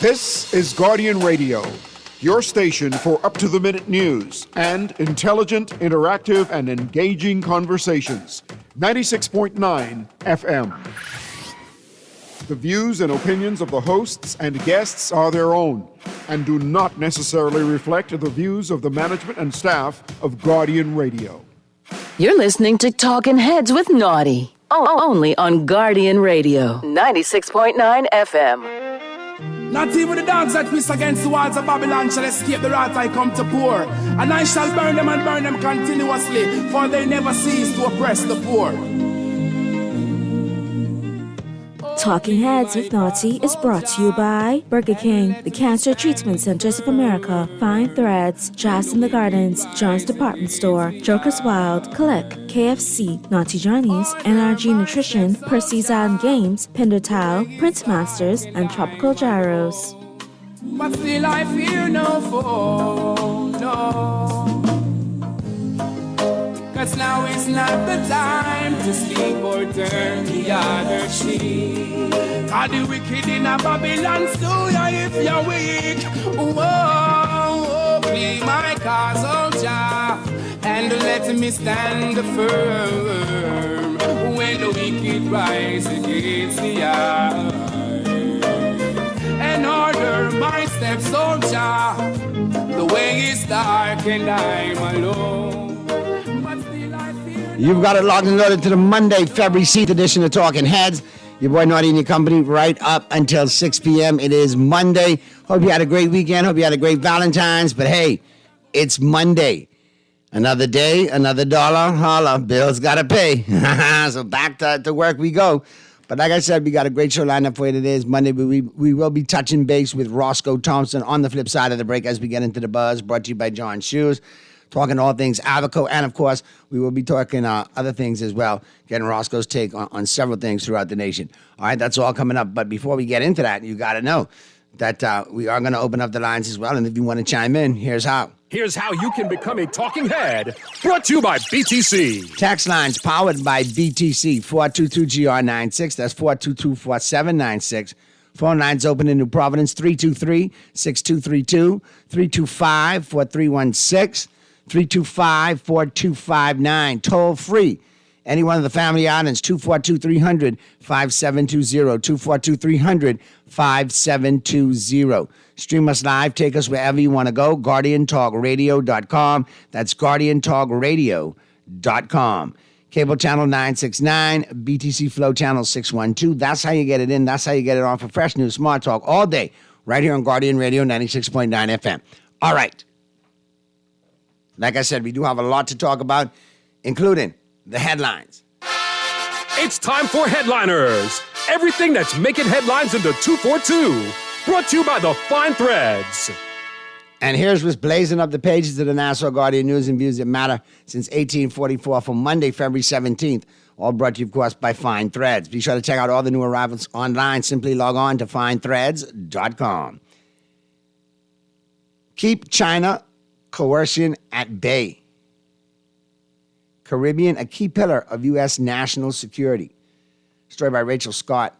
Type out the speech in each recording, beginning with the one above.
This is Guardian Radio, your station for up-to-the-minute news and intelligent, interactive, and engaging conversations. 96.9 FM. The views and opinions of the hosts and guests are their own and do not necessarily reflect the views of the management and staff of Guardian Radio. You're listening to Talking Heads with Naughty, only on Guardian Radio, 96.9 FM. Not even the dogs that piss against the walls of Babylon shall escape the wrath I come to pour. And I shall burn them and burn them continuously, for they never cease to oppress the poor. Talking Heads with Naughty is brought to you by Burger King, the Cancer Treatment Centers of America, Fine Threads, Jazz in the Gardens, John's Department Store, Joker's Wild, Click, KFC, Naughty Johnny's, NRG Nutrition, Percy's Island Games, Pinder Towel, Prince Masters, and Tropical Gyros. But still I fear no foe, no. Cause now is not the time to sleep or turn the other cheek. Cause the wicked in a Babylon stew ya if you're weak. Whoa, plead my cause, oh Jah, and let me stand firm when the wicked rise against the eye. And order my steps, oh Jah, the way is dark and I'm alone. You've got it locked and loaded to the Monday, February 6th edition of Talking Heads. Your boy Naughty and your company right up until 6 p.m. It is Monday. Hope you had a great weekend. Hope you had a great Valentine's. But hey, it's Monday. Another day, another dollar. Holla, bills got to pay. So back to work we go. But like I said, we got a great show lined up for you today. It's Monday, but we will be touching base with Roscoe Thompson on the flip side of the break as we get into the buzz, brought to you by John Shoes. Talking all things Abaco, and of course, we will be talking other things as well, getting Roscoe's take on several things throughout the nation. All right, that's all coming up. But before we get into that, you got to know that we are going to open up the lines as well. And if you want to chime in, here's how. Here's how you can become a talking head. Brought to you by BTC. Text lines powered by BTC, 422-GR96. That's 422-4796. Phone lines open in New Providence, 323-6232, 325-4316. 325-4259, toll free. Any one of the family islands, 242-300-5720, 242-300-5720. Stream us live, take us wherever you want to go, GuardianTalkRadio.com. That's GuardianTalkRadio.com. Cable channel 969, BTC Flow channel 612. That's how you get it in. That's how you get it on for fresh news, smart talk all day, right here on Guardian Radio 96.9 FM. All right. Like I said, we do have a lot to talk about, including the headlines. It's time for Headliners. Everything that's making headlines into 242. Brought to you by the Fine Threads. And here's what's blazing up the pages of the Nassau Guardian News and Views that matter since 1844 for Monday, February 17th. All brought to you, of course, by Fine Threads. Be sure to check out all the new arrivals online. Simply log on to finethreads.com. Keep China coercion at bay. Caribbean, a key pillar of U.S. national security. Story by Rachel Scott.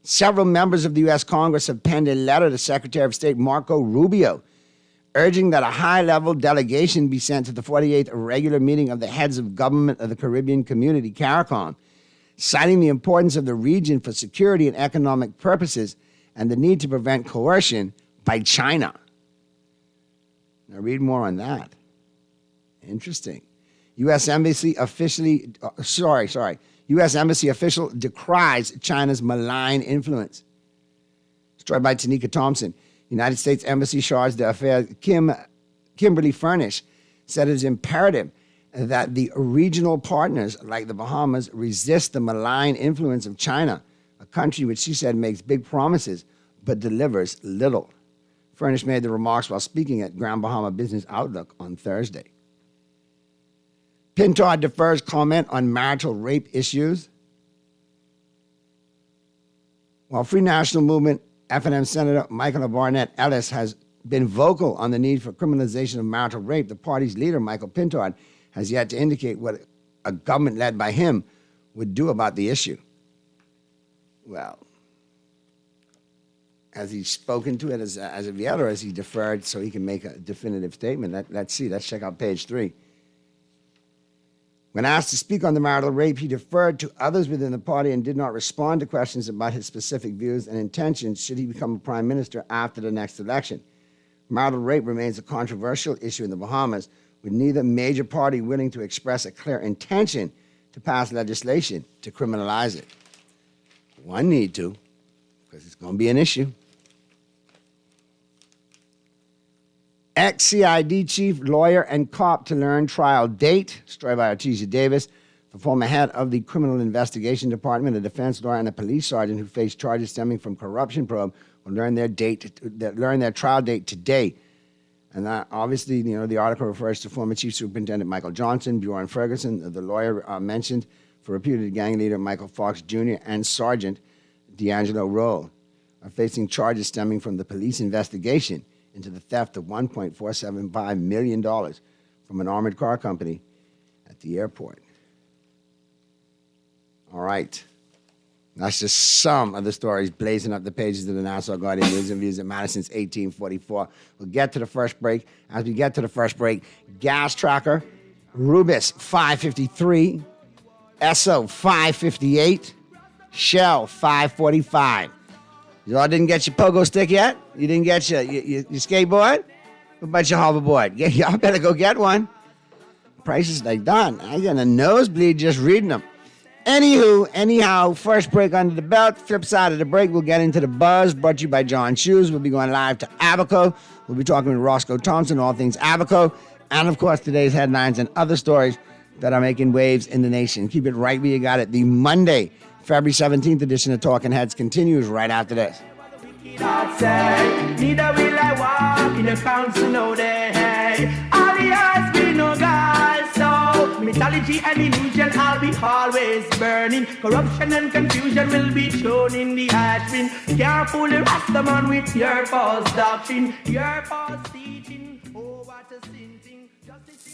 Several members of the U.S. Congress have penned a letter to Secretary of State Marco Rubio, urging that a high-level delegation be sent to the 48th regular meeting of the heads of government of the Caribbean community, CARICOM, citing the importance of the region for security and economic purposes and the need to prevent coercion by China. Now read more on that. Interesting. U.S. Embassy U.S. Embassy official decries China's malign influence. Story by Tanika Thompson. United States Embassy chargé d'affaires Kimberly Furnish said it is imperative that the regional partners like the Bahamas resist the malign influence of China, a country which she said makes big promises but delivers little. Furnish made the remarks while speaking at Grand Bahama Business Outlook on Thursday. Pintar defers comment on marital rape issues. While Free National Movement FNM Senator Michael Barnett Ellis has been vocal on the need for criminalization of marital rape, the party's leader, Michael Pintard, has yet to indicate what a government led by him would do about the issue. Well, Has he spoken to it as of yet, or has he deferred so he can make a definitive statement? Let's see. Let's check out page 3. When asked to speak on the marital rape, he deferred to others within the party and did not respond to questions about his specific views and intentions should he become a prime minister after the next election. Marital rape remains a controversial issue in the Bahamas, with neither major party willing to express a clear intention to pass legislation to criminalize it. One need to, because it's going to be an issue. Ex-CID chief, lawyer, and cop to learn trial date. Story by Artesia Davis. The former head of the Criminal Investigation Department, a defense lawyer, and a police sergeant who faced charges stemming from corruption probe will learn their trial date today. And that, obviously, the article refers to former Chief Superintendent Michael Johnson, Bjorn Ferguson, the lawyer mentioned, for reputed gang leader Michael Fox Jr. and Sergeant D'Angelo Roll are facing charges stemming from the police investigation into the theft of $1.475 million from an armored car company at the airport. All right. That's just some of the stories blazing up the pages of the Nassau Guardian News and Views at Madison's 1844. We'll get to the first break. As we get to the first break, Gas Tracker, Rubis 553, Esso 558, Shell 545. Y'all didn't get your pogo stick yet? You didn't get your skateboard? What about your hoverboard? Y'all better go get one. Prices like done. I get a nosebleed just reading them. Anyhow, first break under the belt. Flip side of the break, we'll get into the buzz. Brought to you by John Shoes. We'll be going live to Abaco. We'll be talking with Roscoe Thompson, all things Abaco. And, of course, today's headlines and other stories that are making waves in the nation. Keep it right where you got it. The Monday, February 17th edition of Talking Heads continues right after this. Neither will I walk in the council all day. All the earth be no God, so mythology and illusion I'll be always burning. Corruption and confusion will be shown in the ash bin. Can't fool the Rastaman with your false doctrine, your false teaching. Oh, what a sin thing.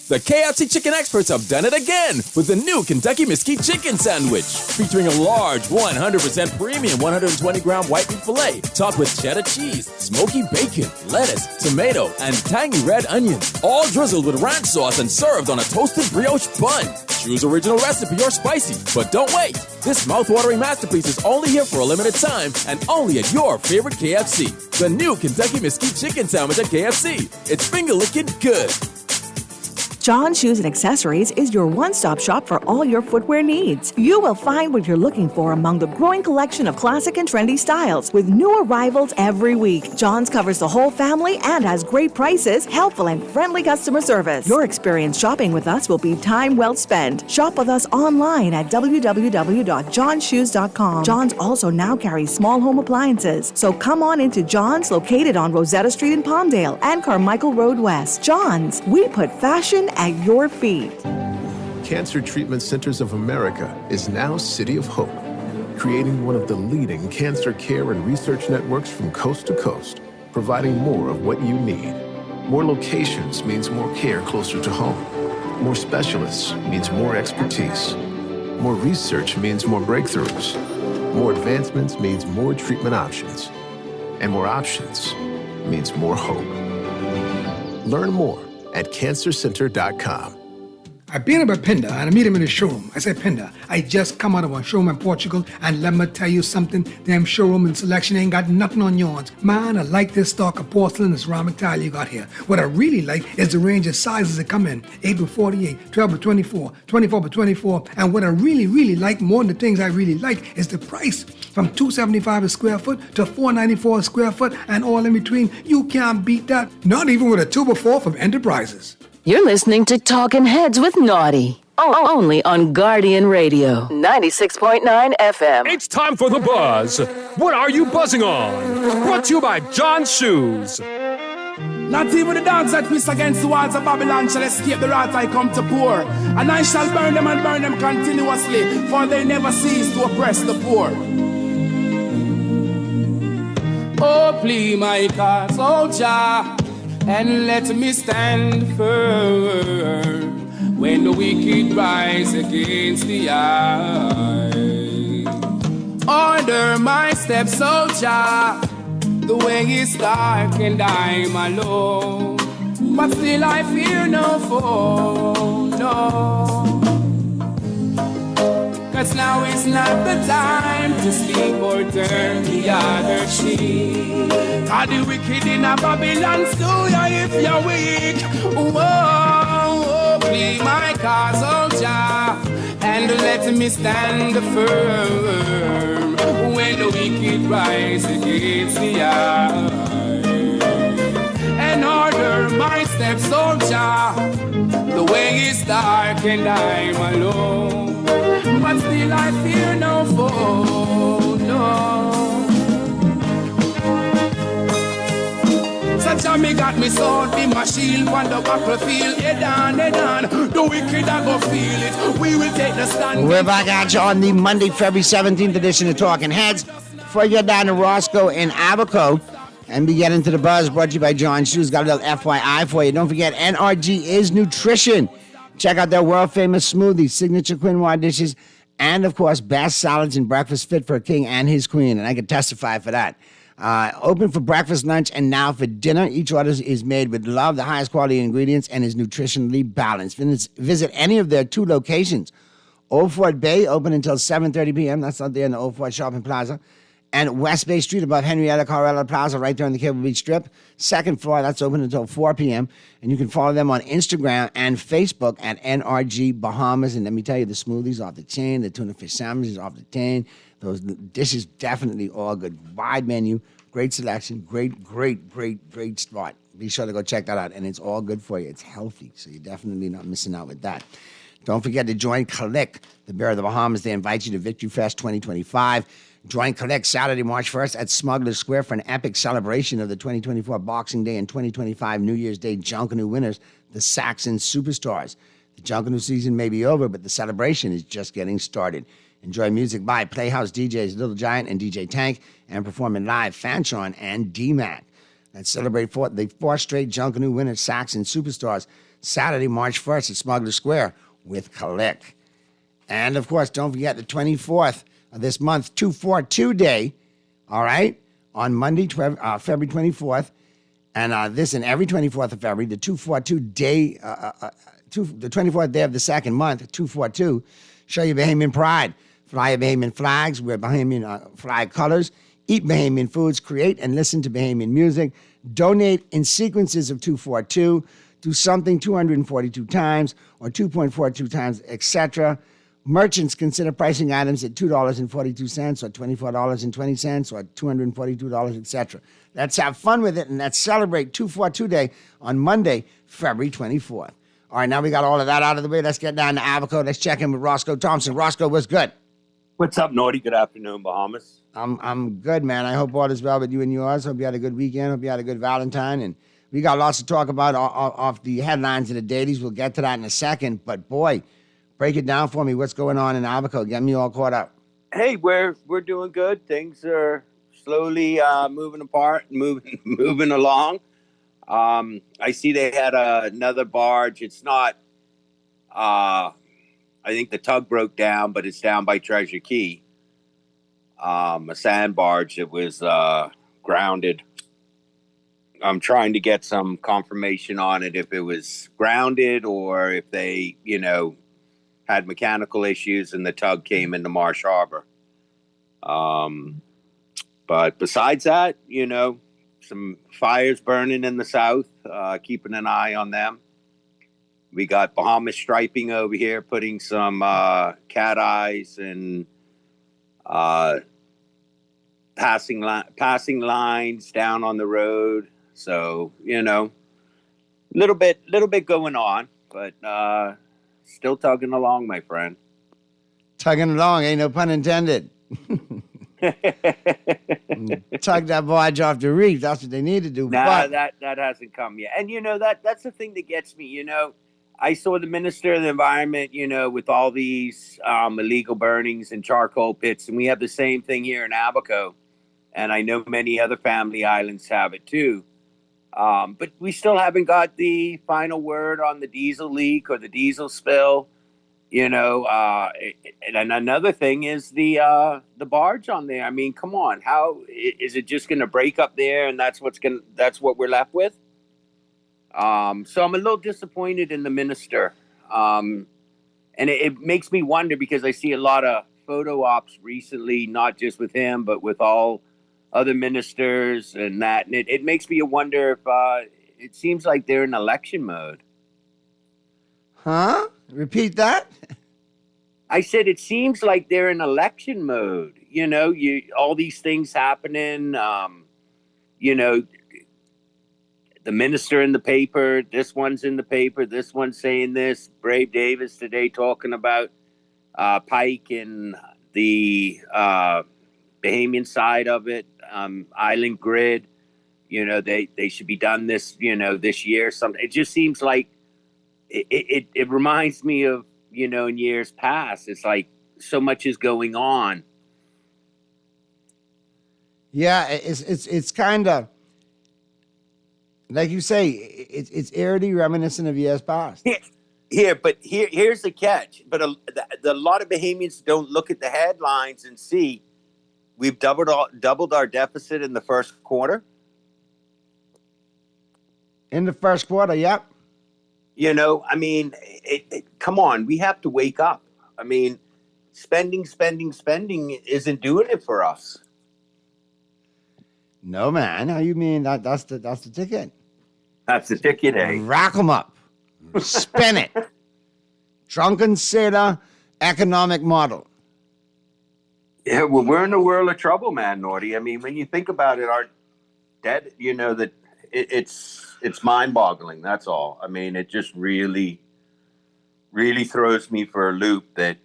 The KFC chicken experts have done it again with the new Kentucky Mesquite Chicken Sandwich, featuring a large 100% premium 120-gram white meat filet topped with cheddar cheese, smoky bacon, lettuce, tomato, and tangy red onions, all drizzled with ranch sauce and served on a toasted brioche bun. Choose original recipe or spicy, but don't wait. This mouth-watering masterpiece is only here for a limited time and only at your favorite KFC. The new Kentucky Mesquite Chicken Sandwich at KFC. It's finger-licking good. John Shoes and Accessories is your one-stop shop for all your footwear needs. You will find what you're looking for among the growing collection of classic and trendy styles with new arrivals every week. John's covers the whole family and has great prices, helpful and friendly customer service. Your experience shopping with us will be time well spent. Shop with us online at www.johnshoes.com. John's also now carries small home appliances, so come on into John's, located on Rosetta Street in Palmdale and Carmichael Road West. John's, we put fashion at your feet. Cancer Treatment Centers of America is now City of Hope, creating one of the leading cancer care and research networks from coast to coast, providing more of what you need. More locations means more care closer to home. More specialists means more expertise. More research means more breakthroughs. More advancements means more treatment options. And more options means more hope. Learn more at cancercenter.com. I've been up at Penda and I meet him in the showroom. I said, Penda, I just come out of a showroom in Portugal and let me tell you something, damn showroom and selection ain't got nothing on yours. Man, I like this stock of porcelain and ceramic tile you got here. What I really like is the range of sizes that come in, 8 by 48, 12 by 24, 24 by 24, and what I really like more than the things I really like is the price. From $275 a square foot to $494 a square foot and all in between. You can't beat that, not even with a 2x4 from Enterprises. You're listening to Talking Heads with Naughty. Only on Guardian Radio, 96.9 FM. It's time for the buzz. What are you buzzing on? Brought to you by John Shoes. Not even the dogs that piss against the walls of Babylon shall escape the wrath I come to pour. And I shall burn them and burn them continuously, for they never cease to oppress the poor. Oh, please, my cause, oh Jah, and let me stand firm when the wicked rise against the eye. Order my steps, oh Jah, The way is dark and I'm alone, but still I fear no foe, no. 'Cause now is not the time to sleep or turn the other cheek. 'Cause the wicked in a Babylon stew ya if you're weak. Whoa, plead my cause, oh Jah, and let me stand firm when the wicked rise against the eye. And order my steps, oh Jah. The way is dark and I'm alone, but still I fear no foe, no. So Jah me got me sword, be my shield on the battlefield. Head on, the wicked I go feel it. We will take the stand. We're back at you on the Monday, February 17th edition of Talking Heads. Before you get down to Roscoe in Abaco and we get into the buzz, brought to you by John Shoes. Got a little FYI for you. Don't forget, NRG is nutrition. Check out their world-famous smoothies, signature quinoa dishes, and, of course, best salads and breakfast fit for a king and his queen, and I can testify for that. Open for breakfast, lunch, and now for dinner. Each order is made with love, the highest quality ingredients, and is nutritionally balanced. Visit any of their 2 locations. Old Fort Bay, open until 7:30 p.m. That's out there in the Old Fort Shopping Plaza. And West Bay Street above Henrietta Corella Plaza, right there on the Cable Beach Strip. Second floor, that's open until 4 p.m. And you can follow them on Instagram and Facebook at NRG Bahamas. And let me tell you, the smoothies off the chain, the tuna fish sandwiches off the chain. Those dishes definitely all good. Wide menu, great selection, great spot. Be sure to go check that out. And it's all good for you. It's healthy, so you're definitely not missing out with that. Don't forget to join Kalik, the Bear of the Bahamas. They invite you to Victory Fest 2025. Join Collect Saturday, March 1st at Smuggler's Square for an epic celebration of the 2024 Boxing Day and 2025 New Year's Day Junkanoo winners, the Saxon Superstars. The Junkanoo season may be over, but the celebration is just getting started. Enjoy music by Playhouse DJs Little Giant and DJ Tank, and performing live Fanchon and D-Mac. Let's celebrate the 4th straight Junkanoo winners, Saxon Superstars, Saturday, March 1st at Smuggler's Square with Collect. And, of course, don't forget the 24th of this month, 242 Day, all right, on Monday, February 24th, and every 24th of February, the 242 Day, the 24th day of the second month, 242, show your Bahamian pride. Fly your Bahamian flags, wear Bahamian flag colors, eat Bahamian foods, create and listen to Bahamian music, donate in sequences of 242, do something 242 times or 2.42 times, etc. Merchants consider pricing items at $2.42 or $24.20 or $242, etc. Let's have fun with it, and let's celebrate 242 Day on Monday, February 24th. All right, now we got all of that out of the way. Let's get down to Abaco. Let's check in with Roscoe Thompson. Roscoe, what's good? What's up, Naughty? Good afternoon, Bahamas. I'm good, man. I hope all is well with you and yours. Hope you had a good weekend. Hope you had a good Valentine. And we got lots to talk about off the headlines of the dailies. We'll get to that in a second. But, boy, break it down for me. What's going on in Abaco? Get me all caught up. Hey, we're doing good. Things are slowly moving apart, moving along. I see they had another barge. It's not, I think the tug broke down, but it's down by Treasure Key. A sand barge that was grounded. I'm trying to get some confirmation on it, if it was grounded or if they, had mechanical issues and the tug came into Marsh Harbor. But besides that, some fires burning in the south, keeping an eye on them. We got Bahamas Striping over here, putting some cat eyes and passing lines down on the road. So, little bit going on, but still tugging along, my friend. Tugging along, ain't no pun intended. Tug that barge off the reef. That's what they need to do. Nah, that hasn't come yet. And that's the thing that gets me. I saw the Minister of the Environment, with all these illegal burnings and charcoal pits, and we have the same thing here in Abaco, and I know many other family islands have it too. But we still haven't got the final word on the diesel leak or the diesel spill. And another thing is the barge on there. I mean, come on, how is it just going to break up there, and that's what we're left with? So I'm a little disappointed in the minister, and it makes me wonder because I see a lot of photo ops recently, not just with him, but with all other ministers and that, and it makes me wonder if it seems like they're in election mode. Huh? Repeat that? I said it seems like they're in election mode. All these things happening. The minister in the paper. This one's in the paper. This one's saying this. Brave Davis today talking about Pike and the Bahamian side of it. Island Grid. They should be done this. This year. Something. It just seems like. It reminds me of, in years past, it's like so much is going on. Yeah, it's kind of, like you say, it's eerily reminiscent of years past. Here's the catch. But a lot of Bahamians don't look at the headlines and see we've doubled our deficit in the first quarter. In the first quarter, yep. I mean, come on, we have to wake up. I mean, spending isn't doing it for us. No, man. How you mean that's the ticket? That's the ticket, eh? Rack them up. Spin it. Drunken sailor economic model. Yeah, well, we're in a world of trouble, man, Norty. I mean, when you think about it, our debt, that it's mind-boggling. That's all. I mean, it just really, really throws me for a loop that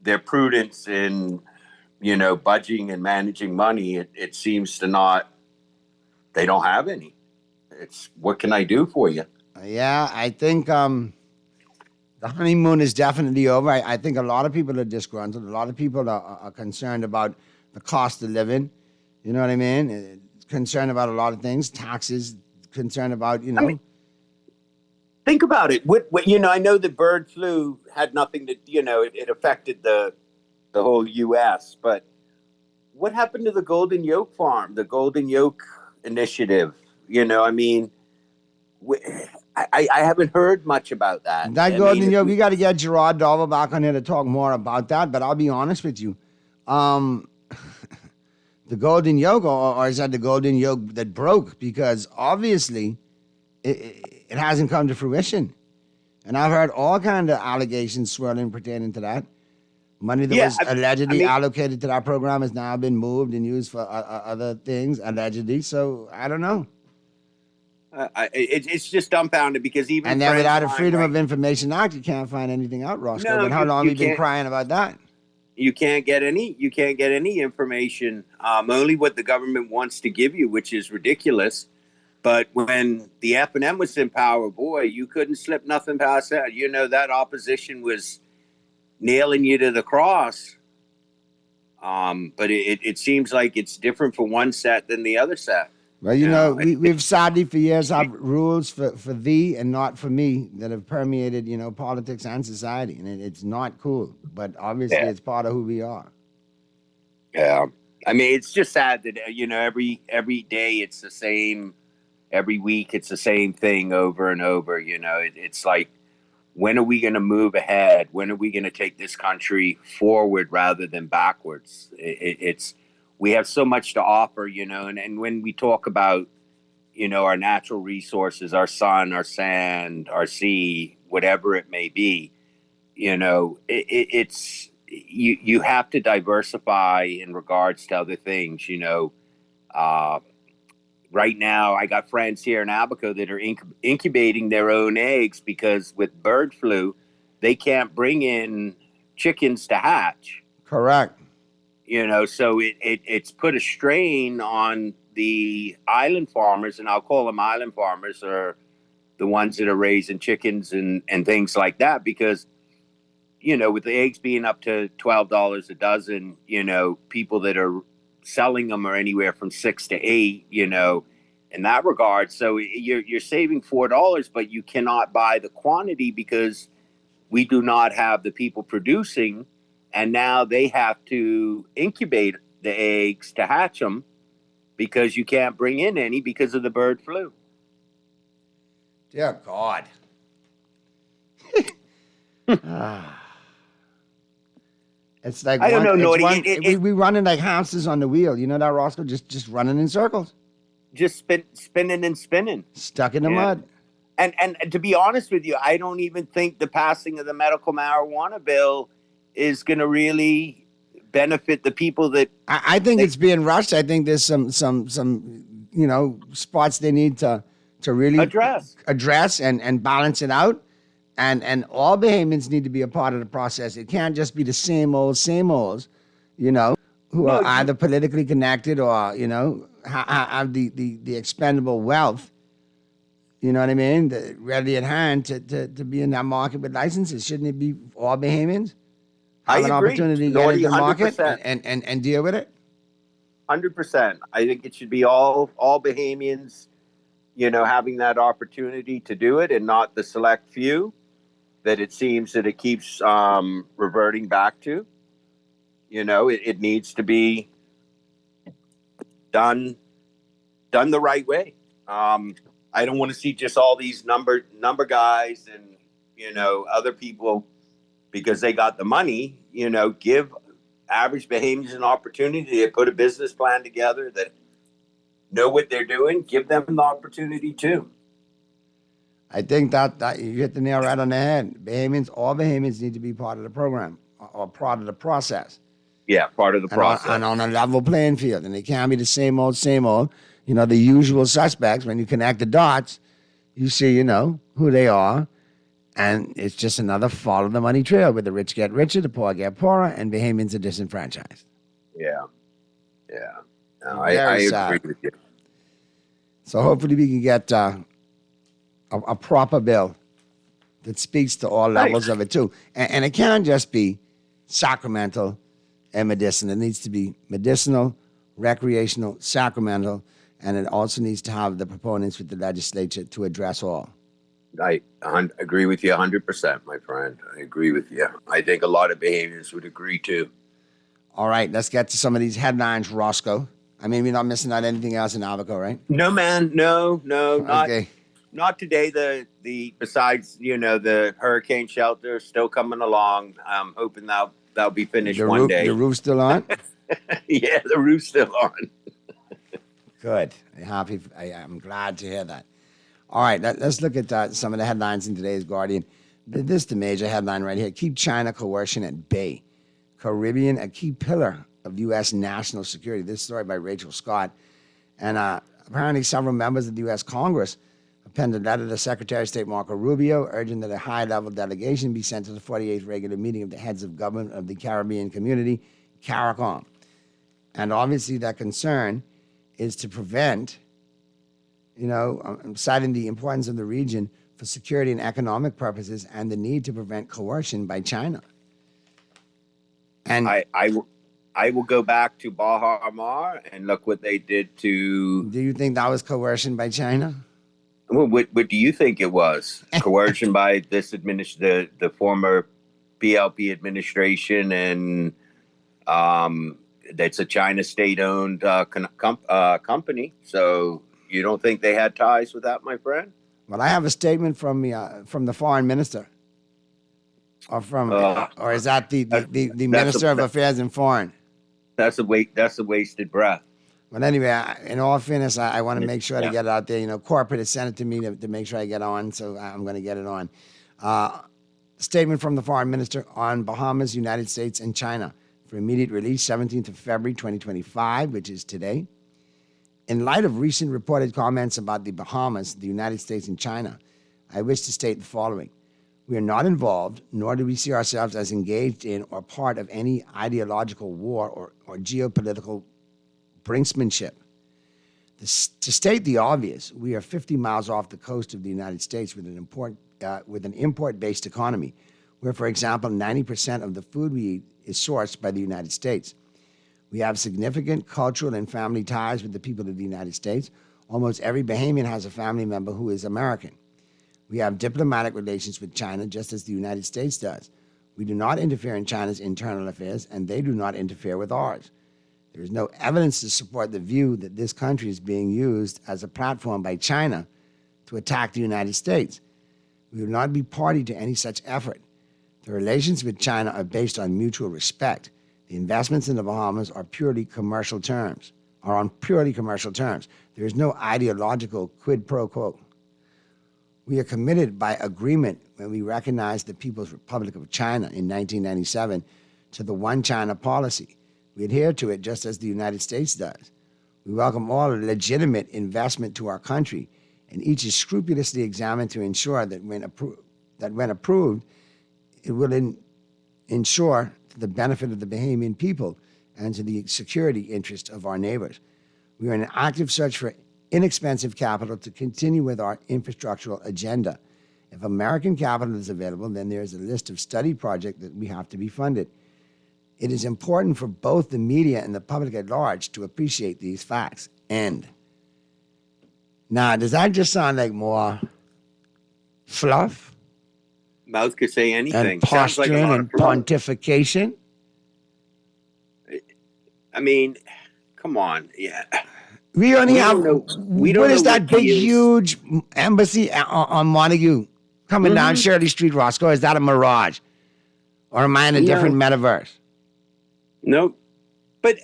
their prudence in, budgeting and managing money. It seems to not. They don't have any. It's what can I do for you? Yeah, I think the honeymoon is definitely over. I think a lot of people are disgruntled. A lot of people are concerned about the cost of living. You know what I mean? Concerned about a lot of things, taxes. Concerned about, I mean, think about it. What I know the bird flu had nothing to, it affected the whole U.S. But what happened to the Golden Yoke Farm, the Golden Yoke Initiative? I mean, I haven't heard much about that. Golden Yoke, we got to get Gerard Dover back on here to talk more about that. But I'll be honest with you. The Golden Yoke, or is that the Golden Yoke that broke? Because obviously, it hasn't come to fruition. And I've heard all kinds of allegations swirling pertaining to that. Money that was allegedly allocated to that program has now been moved and used for other things, allegedly. So, I don't know. It's just dumbfounded because even... And then without a Freedom of Information Act, you can't find anything out, Roscoe. But how long have you been crying about that? You can't get any information, only what the government wants to give you, which is ridiculous. But when the F&M was in power, boy, you couldn't slip nothing past that. That opposition was nailing you to the cross. But it seems like it's different for one set than the other set. Well, we've sadly for years had rules for thee and not for me that have permeated, politics and society. And it's not cool. But obviously it's part of who we are. Yeah. I mean, it's just sad that, every day it's the same. Every week it's the same thing over and over. It's like, when are we going to move ahead? When are we going to take this country forward rather than backwards? We have so much to offer, and when we talk about, our natural resources, our sun, our sand, our sea, whatever it may be, it's you have to diversify in regards to other things, Right now, I got friends here in Abaco that are incubating their own eggs because with bird flu, they can't bring in chickens to hatch. Correct. So it's put a strain on the island farmers, and I'll call them island farmers, or the ones that are raising chickens and things like that, because, with the eggs being up to $12 a dozen, people that are selling them are anywhere from $6 to $8, in that regard. So you're saving $4, but you cannot buy the quantity because we do not have the people producing, and now they have to incubate the eggs to hatch them because you can't bring in any because of the bird flu. Dear God. It's like I don't know, Naughty. We running like hamsters on the wheel. You know that, Roscoe? Just running in circles. Just spinning and spinning. Stuck in the mud. And to be honest with you, I don't even think the passing of the medical marijuana bill is going to really benefit the people that. I think it's being rushed. I think there's some spots they need to really address and balance it out. And all Bahamians need to be a part of the process. It can't just be the same old, who are either politically connected or, have the expendable wealth, you know what I mean, ready at hand to be in that market with licenses. Shouldn't it be all Bahamians have an opportunity to get into the market and deal with it? 100%. I think it should be all Bahamians, having that opportunity to do it and not the select few that it seems that it keeps reverting back to. It needs to be done the right way. I don't want to see just all these number guys and, other people because they got the money, give average Bahamians an opportunity to put a business plan together that know what they're doing, give them the opportunity too. I think that you hit the nail right on the head. All Bahamians need to be part of the program or part of the process. Yeah, part of the process. And on a level playing field. And it can't be the same old, the usual suspects. When you connect the dots, you see, who they are. And it's just another follow the money trail where the rich get richer, the poor get poorer, and Bahamians are disenfranchised. Yeah. No, I agree with you. So hopefully we can get a proper bill that speaks to all levels of it too. And it can't just be sacramental and medicinal. It needs to be medicinal, recreational, sacramental, and it also needs to have the proponents with the legislature to address all. I agree with you 100%, my friend. I agree with you. I think a lot of Bahamians would agree too. All right, let's get to some of these headlines, Roscoe. I mean, we're not missing out anything else in Albuquerque, right? No, man. No, Okay. Not today. The besides, the hurricane shelter still coming along. I'm hoping that'll be finished one day. The roof's still on? Yeah, the roof's still on. Good. I'm glad to hear that. All right, let's look at some of the headlines in today's Guardian. This is the major headline right here. Keep China coercion at bay. Caribbean, a key pillar of U.S. national security. This story by Rachel Scott. And apparently several members of the U.S. Congress penned a letter to Secretary of State Marco Rubio urging that a high-level delegation be sent to the 48th regular meeting of the heads of government of the Caribbean community, CARICOM. And obviously that concern is to prevent, citing the importance of the region for security and economic purposes and the need to prevent coercion by China. And I will go back to Baha Mar and look what they did to... Do you think that was coercion by China? Well, what do you think it was? Coercion by this the former PLP administration, and that's a China state-owned company. So you don't think they had ties with that, my friend? Well, I have a statement from the foreign minister, or is that the Minister of Affairs and Foreign? That's a wasted breath. But anyway, in all fairness, I want to make sure to get it out there. Corporate has sent it to me to make sure I get on, so I'm going to get it on. Statement from the foreign minister on Bahamas, United States, and China for immediate release, 17th of February, 2025, which is today. In light of recent reported comments about the Bahamas, the United States, and China, I wish to state the following. We are not involved, nor do we see ourselves as engaged in or part of any ideological war or geopolitical brinksmanship. To state the obvious, we are 50 miles off the coast of the United States with an import-based economy, where, for example, 90% of the food we eat is sourced by the United States. We have significant cultural and family ties with the people of the United States. Almost every Bahamian has a family member who is American. We have diplomatic relations with China just as the United States does. We do not interfere in China's internal affairs, and they do not interfere with ours. There is no evidence to support the view that this country is being used as a platform by China to attack the United States. We will not be party to any such effort. The relations with China are based on mutual respect. The investments in the Bahamas are on purely commercial terms. There is no ideological quid pro quo. We are committed by agreement when we recognize the People's Republic of China in 1997 to the One China policy. We adhere to it just as the United States does. We welcome all legitimate investment to our country, and each is scrupulously examined to ensure that when approved, it will ensure to the benefit of the Bahamian people and to the security interest of our neighbors. We are in an active search for inexpensive capital to continue with our infrastructural agenda. If American capital is available, then there is a list of study projects that we have to be funded. It is important for both the media and the public at large to appreciate these facts. End. Now, does that just sound like more fluff? Mouth could say anything. And posturing and pontification? I mean, come on. Yeah. We only have, what is that big, huge embassy on Montague coming down Shirley Street, Roscoe? Is that a mirage? Or am I in a different metaverse? Nope. But,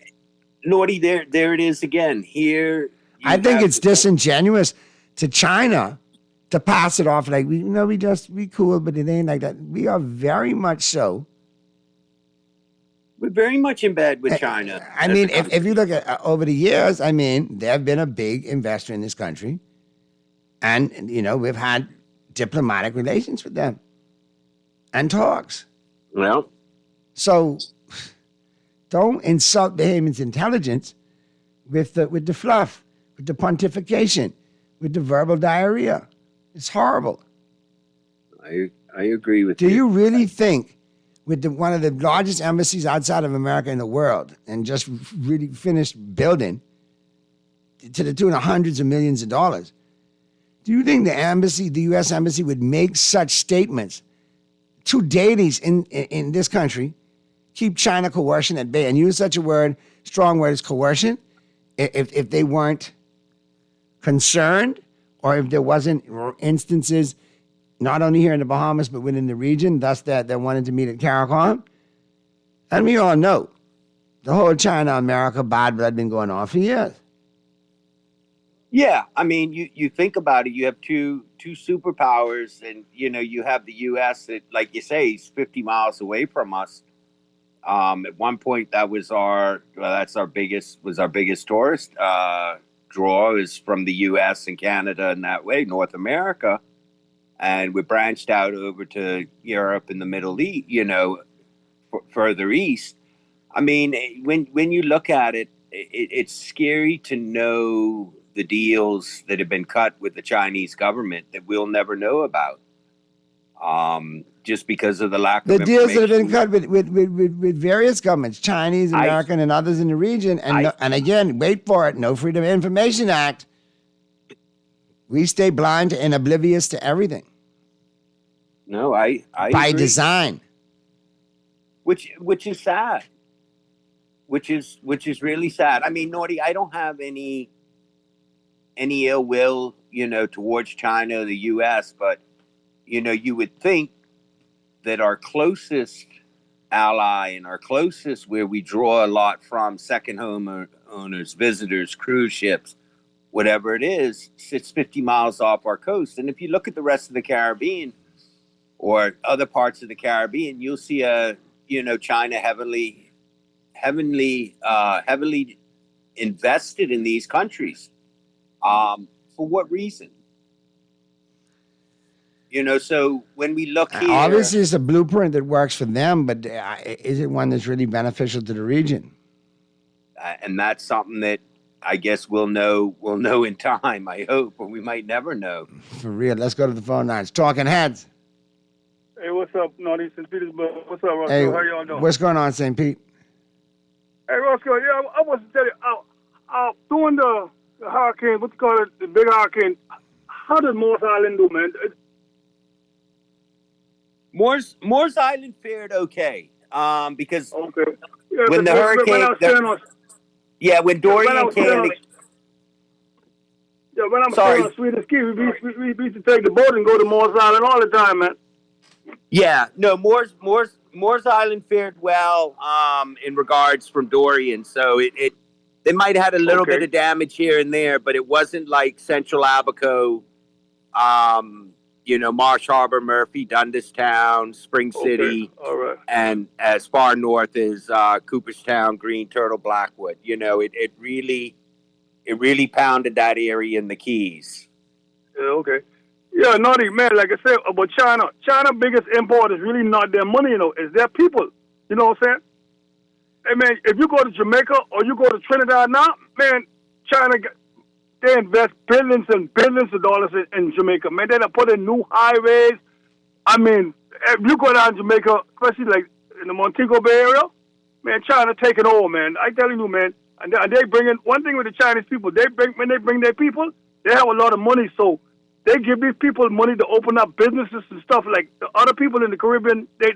Naughty, there it is again. Here. I think it's disingenuous to China to pass it off like, we cool, but it ain't like that. We are very much so. We're very much in bed with China. I mean, if you look at over the years, I mean, they've been a big investor in this country. And, we've had diplomatic relations with them and talks. Well. So don't insult Bahamians' intelligence with the fluff, with the pontification, with the verbal diarrhea. It's horrible. I agree with you. Do you really think with one of the largest embassies outside of America in the world and just really finished building to the tune of hundreds of millions of dollars, do you think the U.S. Embassy would make such statements to deities in this country, keep China coercion at bay, and use such a strong word as coercion, if they weren't concerned or if there wasn't instances not only here in the Bahamas, but within the region, thus that they wanted to meet at CARICOM? And we all know the whole China-America bad blood been going on for years. Yeah, I mean, you think about it, you have two superpowers, and, you have the U.S. that, like you say, is 50 miles away from us. At one point, that's our biggest tourist draw is from the U.S. and Canada and that way, North America. And we branched out over to Europe and the Middle East, further east. I mean, when you look at it, it's scary to know the deals that have been cut with the Chinese government that we'll never know about, just because of the lack of information. The deals that have been cut with various governments, Chinese, American, and others in the region. And again, wait for it, no Freedom of Information Act. We stay blind and oblivious to everything. No, I by agree. Design. Which is sad. Which is really sad. I mean, Naughty, I don't have any ill will, towards China or the US, but you would think that our closest ally and our closest where we draw a lot from, second home owners, visitors, cruise ships, whatever it is, sits 50 miles off our coast. And if you look at the rest of the Caribbean or other parts of the Caribbean, you'll see China heavily invested in these countries. For what reason? So when we look here, obviously it's a blueprint that works for them, but is it one that's really beneficial to the region? And that's something that I guess we'll know in time, I hope, but we might never know. For real. Let's go to the phone lines. Talking Heads. Hey, what's up, Naughty, St. Petersburg? What's up, Roscoe? Hey, how y'all doing? What's going on, St. Pete? Hey, Roscoe, yeah, I want to tell you, during the hurricane, what's called the big hurricane, how did Morris Island do, man? Moore's Island fared okay. Because Yeah, when the when I hurricane, was staying on, when Dorian came, when I'm Sorry. staying on Swedish Key, we used to take the boat and go to Morris Island all the time, man. yeah, no, Moore's Island fared well in regards from Dorian. So they might have had a little bit of damage here and there, but it wasn't like Central Abaco, Marsh Harbor, Murphy, Dundastown, Spring City, All right. and as far north as Cooperstown, Green Turtle, Blackwood. It really pounded that area in the Keys. Yeah, okay. Yeah, Naughty, man, like I said, about China biggest import is really not their money, it's their people. You know what I'm saying? Hey, man, if you go to Jamaica or you go to Trinidad now, man, China, they invest billions and billions of dollars in Jamaica, man. They done put in new highways. I mean, if you go down to Jamaica, especially like in the Montego Bay area, man, China taking over, man. I telling you, man. And they bring in, one thing with the Chinese people, when they bring their people, they have a lot of money, so they give these people money to open up businesses and stuff. Like the other people in the Caribbean, they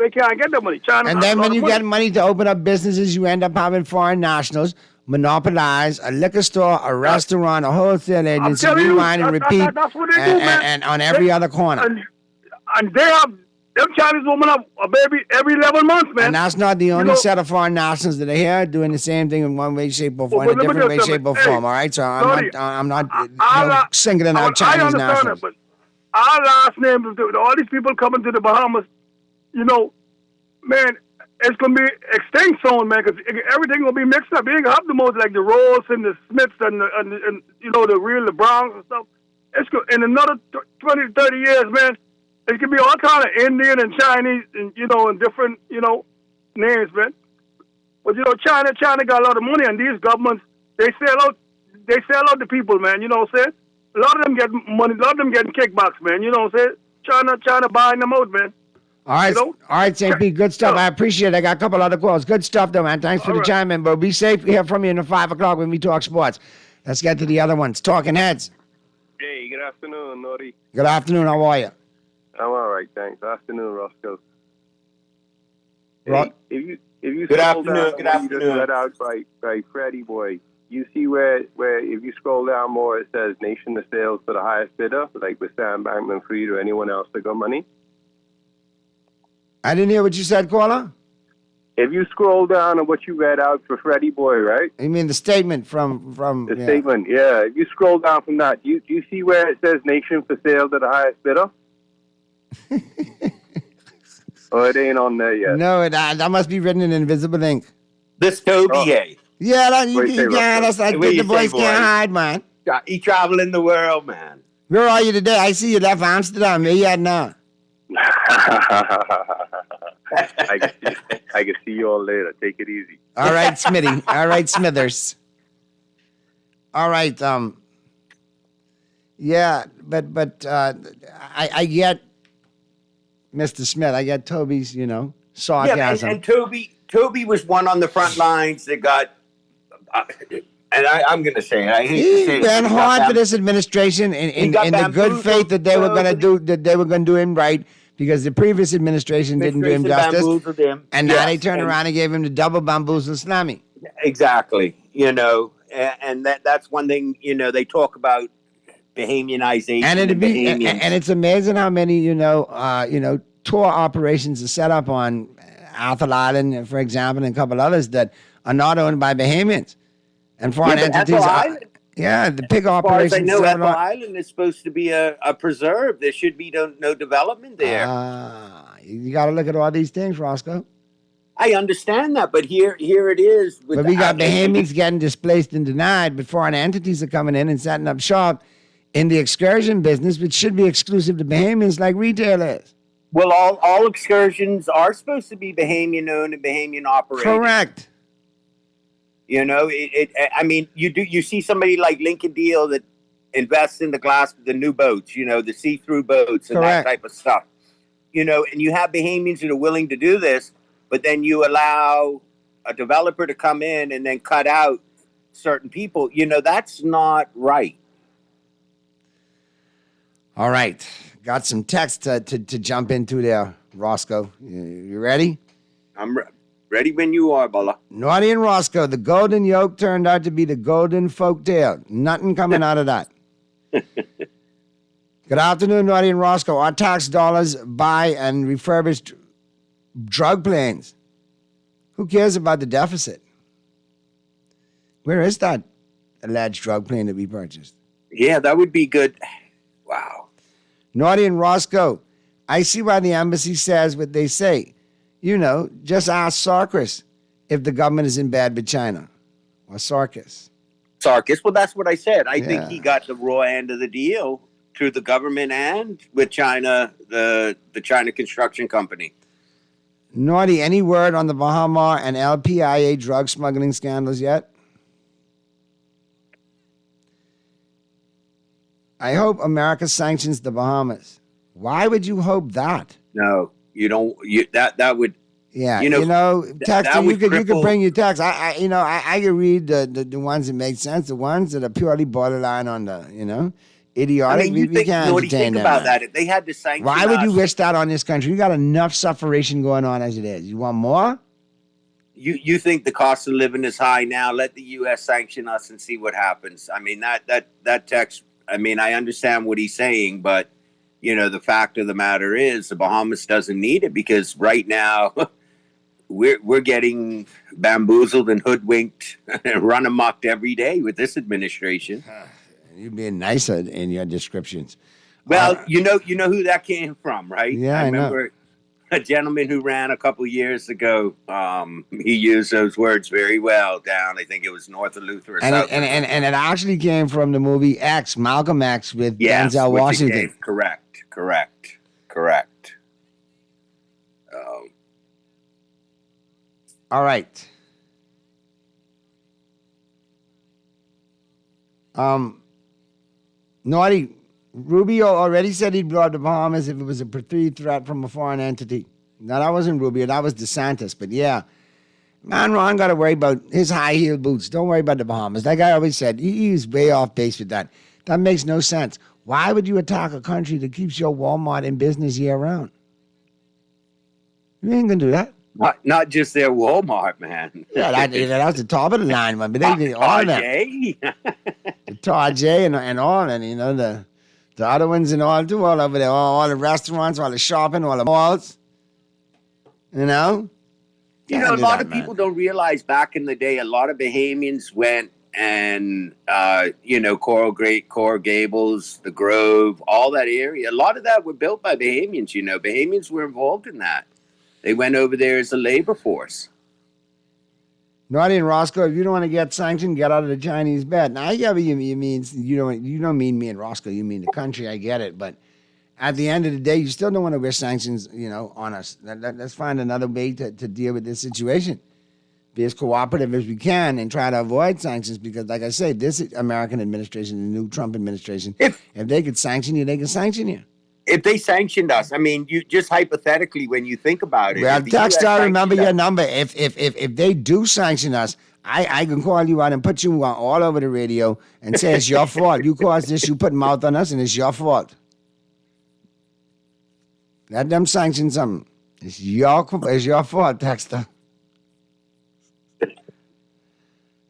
can't get that money. China. And then when you get money to open up businesses, you end up having foreign nationals monopolize a liquor store, a restaurant, a wholesale agency, rewind and repeat, that's what they do, man. and on every other corner. And they have them Chinese women up a baby every 11 months, man. And that's not the only set of foreign nationals that are here doing the same thing in one way, shape, or form, in a different way, shape, or form. All right, so I'm not singling out Chinese nationals. But our last name, all these people coming to the Bahamas, man, it's gonna be extinct soon, man, because everything gonna be mixed up. You ain't gonna have the most like the Rolls and the Smiths and the Browns and stuff. In another 20 to 30 years, man. It could be all kind of Indian and Chinese and, and different, names, man. But, China got a lot of money, and these governments, they sell out the people, man. You know what I'm saying? A lot of them get money, a lot of them getting kickbacks, man. You know what I'm saying? China buying them out, man. All right, all right, St. Pete, good stuff. I appreciate it. I got a couple other calls. Good stuff, though, man. Thanks for the chime in, bro. Be safe. We hear from you at 5 o'clock when we talk sports. Let's get to the other ones. Talking Heads. Hey, good afternoon, Naughty. Good afternoon. How are you? I'm all right, thanks. Afternoon, Roscoe. Right. Hey, if you Good scroll afternoon. down Good what you just afternoon. read out by Freddie Boy, you see where if you scroll down more, it says nation of sales for the highest bidder, like with Sam Bankman-Fried or anyone else that got money. I didn't hear what you said, caller. If you scroll down on what you read out for Freddie Boy, right? You mean the statement from the statement? Yeah. If you scroll down from that, do you see where it says nation for sale to the highest bidder? Oh, it ain't on there yet. No, that must be written in invisible ink. This Toby, Yeah, that's like the boys can't hide, man. He traveling the world, man. Where are you today? I see you left Amsterdam. Where you at now? I can see you all later. Take it easy. All right, Smitty. All right, Smithers. All right. Yeah, but I get Mr. Smith. I get Toby's, sarcasm. Yeah, and Toby was one on the front lines that got. And I'm going to say it. I hate to say it. He went hard for this administration in the good faith that they were going to do him right, because the previous administration didn't do him justice. And now they turn around and gave him the double bamboozle slammy. Exactly. And that's one thing, they talk about Bahamianization. And it's amazing how many, tour operations are set up on Athol Island, for example, and a couple others that are not owned by Bahamians. And foreign entities. The pig operations. As far as I know, Athol Island is supposed to be a preserve. There should be no development there. You got to look at all these things, Roscoe. I understand that, but here it is. But we got Bahamians getting displaced and denied, but foreign entities are coming in and setting up shop in the excursion business, which should be exclusive to Bahamians like retail is. Well, all excursions are supposed to be Bahamian-owned and Bahamian operated. Correct. You see somebody like Lincoln Deal that invests in the new boats, the see-through boats and Correct. That type of stuff. And you have Bahamians that are willing to do this, but then you allow a developer to come in and then cut out certain people. That's not right. All right. got some text to jump into there, Roscoe. You ready? I'm ready when you are, Bella. Naughty and Roscoe, the golden yolk turned out to be the golden folktale. Nothing coming out of that. Good afternoon, Naughty and Roscoe. Our tax dollars buy and refurbish drug planes. Who cares about the deficit? Where is that alleged drug plane that we purchased? Yeah, that would be good. Wow. Naughty and Roscoe, I see why the embassy says what they say. You know, just ask Sarkis if the government is in bed with China. Or Sarkis. Sarkis, well, that's what I said. I think he got the raw end of the deal through the government and with China, the China Construction Company. Naughty, any word on the Bahama and LPIA drug smuggling scandals yet? I hope America sanctions the Bahamas. Why would you hope that? No, you don't. That would. Yeah, that text. would You could bring your text. I can read the ones that make sense. The ones that are purely borderline on the idiotic. I mean, we can't entertain them. About that. If they had to sanction Why would you wish that on this country? You got enough sufferation going on as it is. You want more? You think the cost of living is high now? Let the U.S. sanction us and see what happens. I mean, that text. I mean, I understand what he's saying, but the fact of the matter is the Bahamas doesn't need it because right now we're getting bamboozled and hoodwinked and run amok every day with this administration. You're being nicer in your descriptions. Well, you know who that came from, right? Yeah, I remember a gentleman who ran a couple years ago. He used those words very well down. I think it was north of Luther or and south. And it actually came from the movie X, Malcolm X, with Denzel Washington. Correct. All right. Naughty, Rubio already said he'd blow up the Bahamas if it was a perceived threat from a foreign entity. Now, that wasn't Rubio, that was DeSantis. But yeah, man, Ron got to worry about his high-heeled boots. Don't worry about the Bahamas. That guy always said he's way off base with that. That makes no sense. Why would you attack a country that keeps your Walmart in business year-round? You ain't going to do that. Not just their Walmart, man. Yeah, that was the top of the line one, but they did all of them. The Tarjay and all, and the other ones and all too, all over there, all the restaurants, all the shopping, all the malls. A lot of people don't realize back in the day, a lot of Bahamians went and Coral Gables, the Grove, all that area. A lot of that were built by Bahamians. Bahamians were involved in that. They went over there as a labor force. Naughty and Roscoe, if you don't want to get sanctioned, get out of the Chinese bed. Now, I get what you mean. You don't mean me and Roscoe. You mean the country. I get it. But at the end of the day, you still don't want to wish sanctions, on us. Let's find another way to deal with this situation. Be as cooperative as we can and try to avoid sanctions because, like I say, this American administration, the new Trump administration, if they could sanction you, they can sanction you. If they sanctioned us, I mean, you just hypothetically, when you think about it. Well, text, I remember your number. If they do sanction us, I can call you out and put you on all over the radio and say it's your fault. You caused this, you put mouth on us, and it's your fault. Let them sanction something. It's your fault, Texter.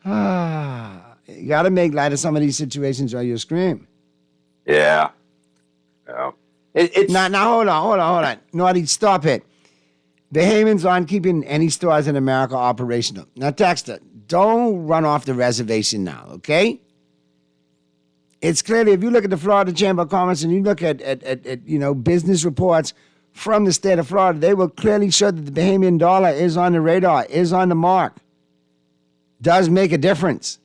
You got to make light of some of these situations or you'll scream. Yeah. Now, hold on. Naughty, stop it. Bahamians aren't keeping any stores in America operational. Now, Texter, don't run off the reservation now, okay? It's clearly, if you look at the Florida Chamber of Commerce and you look at business reports from the state of Florida, they will clearly show that the Bahamian dollar is on the radar, is on the mark, does make a difference,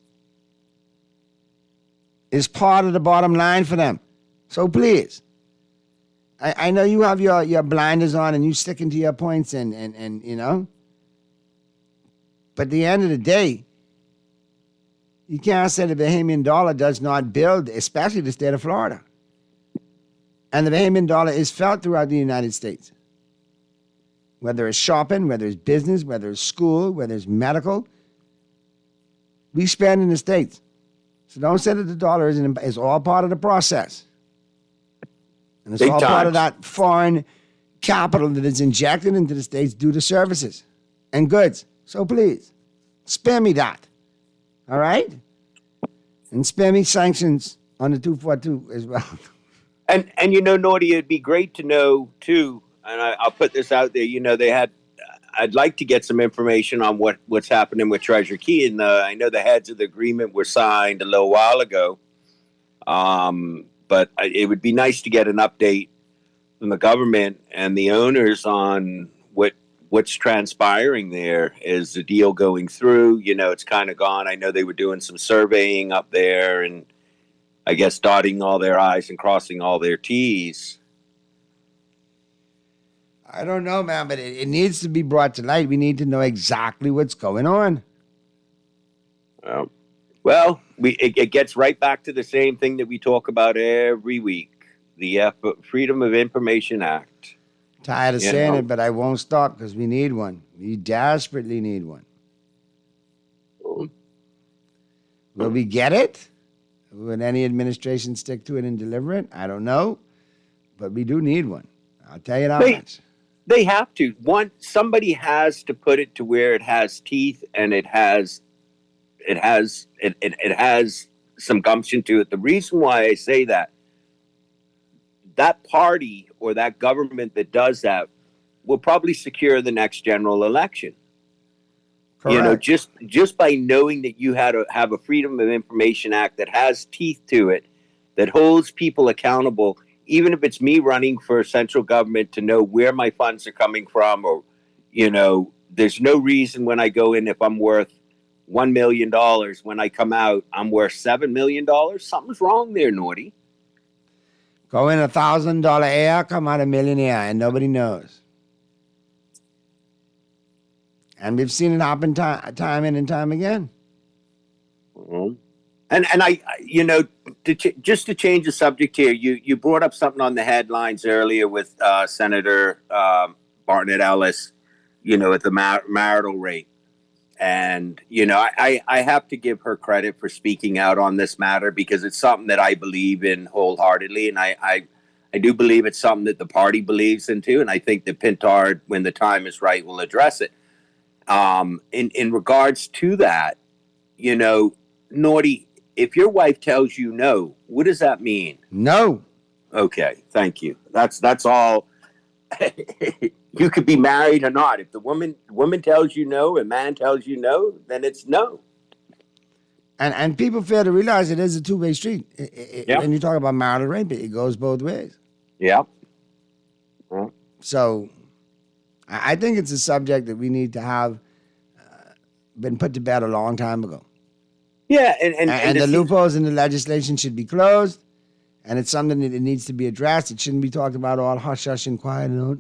is part of the bottom line for them. So please, I know you have your blinders on and you sticking to your points but at the end of the day, you can't say the Bahamian dollar does not build, especially the state of Florida. And the Bahamian dollar is felt throughout the United States. Whether it's shopping, whether it's business, whether it's school, whether it's medical, we spend in the States. So don't say that the dollar is all part of the process. And it's Big all part time. of that foreign capital that is injected into the states due to services and goods. So please, spare me that. All right? And spare me sanctions on the 242 as well. And Naughty, it'd be great to know too. And I'll put this out there. I'd like to get some information on what's happening with Treasure Key. And I know the heads of the agreement were signed a little while ago. But it would be nice to get an update from the government and the owners on what's transpiring there. Is the deal going through? It's kind of gone. I know they were doing some surveying up there and I guess dotting all their I's and crossing all their T's. I don't know, man, but it needs to be brought to light. We need to know exactly what's going on. Well, it gets right back to the same thing that we talk about every week, the Freedom of Information Act. Tired of saying it, but I won't stop because we need one. We desperately need one. Will we get it? Would any administration stick to it and deliver it? I don't know, but we do need one. I'll tell you that much. They have to. Somebody has to put it to where it has teeth and it has some gumption to it. The reason why I say that party or that government that does that will probably secure the next general election. Correct. Just by knowing that you have a Freedom of Information Act that has teeth to it, that holds people accountable, even if it's me running for central government to know where my funds are coming from, or, there's no reason when I go in, if I'm worth $1 million, when I come out, I'm worth $7 million. Something's wrong there, Naughty. Go in $1,000 air, come out a millionaire, and nobody knows. And we've seen it happen time in and time again. Mm-hmm. And I just to change the subject here, you brought up something on the headlines earlier with Senator Barnett Ellis, at the marital rate. And, I have to give her credit for speaking out on this matter because it's something that I believe in wholeheartedly. And I do believe it's something that the party believes in too. And I think that Pintard, when the time is right, will address it. In regards to that, Naughty, if your wife tells you no, what does that mean? No. Okay, thank you. That's all. You could be married or not. If the woman tells you no, a man tells you no, then it's no. And people fail to realize it is a two-way street. When you talk about marital rape, it goes both ways. Yeah. So I think it's a subject that we need to have been put to bed a long time ago. Yeah, and the loopholes in the legislation should be closed, and it's something that it needs to be addressed. It shouldn't be talked about all hush-hush and quiet.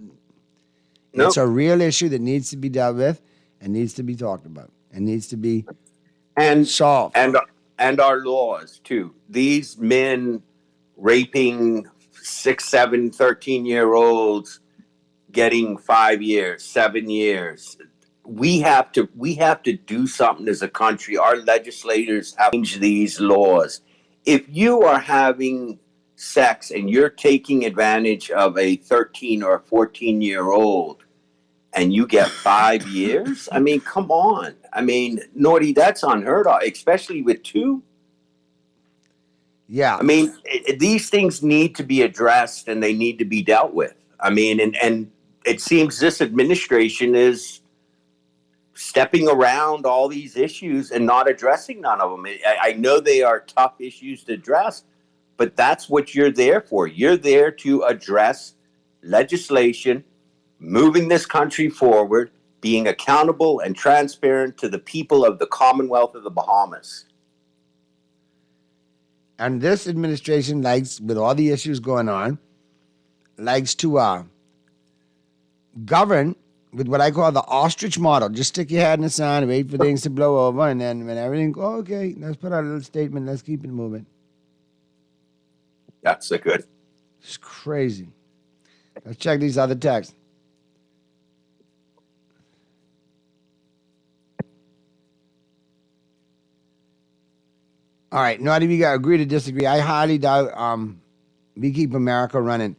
It's a real issue that needs to be dealt with and needs to be talked about and needs to be solved. And our laws, too. These men raping 6, 7, 13-year-olds getting 5 years, 7 years. We have to do something as a country. Our legislators have to change these laws. If you are having sex and you're taking advantage of a 13 or 14-year-old and you get 5 years, I mean, come on. I mean, Naughty, that's unheard of, especially with 2. Yeah. I mean, these things need to be addressed and they need to be dealt with. I mean, and it seems this administration is stepping around all these issues and not addressing none of them. I know they are tough issues to address, but that's what you're there for. You're there to address legislation, moving this country forward, being accountable and transparent to the people of the Commonwealth of the Bahamas. And this administration likes, with all the issues going on, likes to govern with what I call the ostrich model. Just stick your head in the sand, wait for things to blow over, and then when everything goes, okay, let's put out a little statement, let's keep it moving. That's a good. It's crazy. Let's check these other texts. All right, Naughty, we got agree to disagree. I highly doubt we keep America running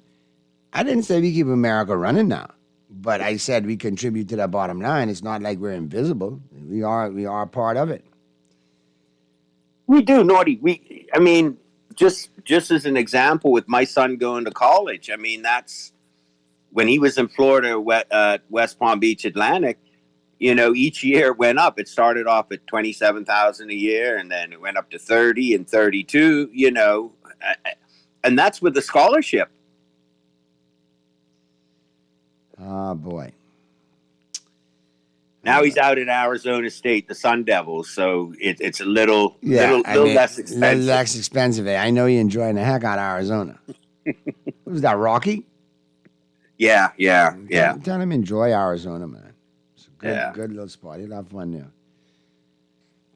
I didn't say we keep America running now, but I said we contribute to that bottom line. It's not like we're invisible. We are a part of it. We do, Naughty. I mean, just as an example, with my son going to college, I mean, that's when he was in Florida, West Palm Beach, Atlantic. Each year it went up. It started off at $27,000 a year, and then it went up to 30 and 32. And that's with the scholarship. Oh boy. Now he's out in Arizona State, the Sun Devils, so it's a little less expensive. Little less expensive. I know you're enjoying the heck out of Arizona. Was that Rocky? Yeah. Tell him enjoy Arizona, man. It's a good little spot. You'll have fun there.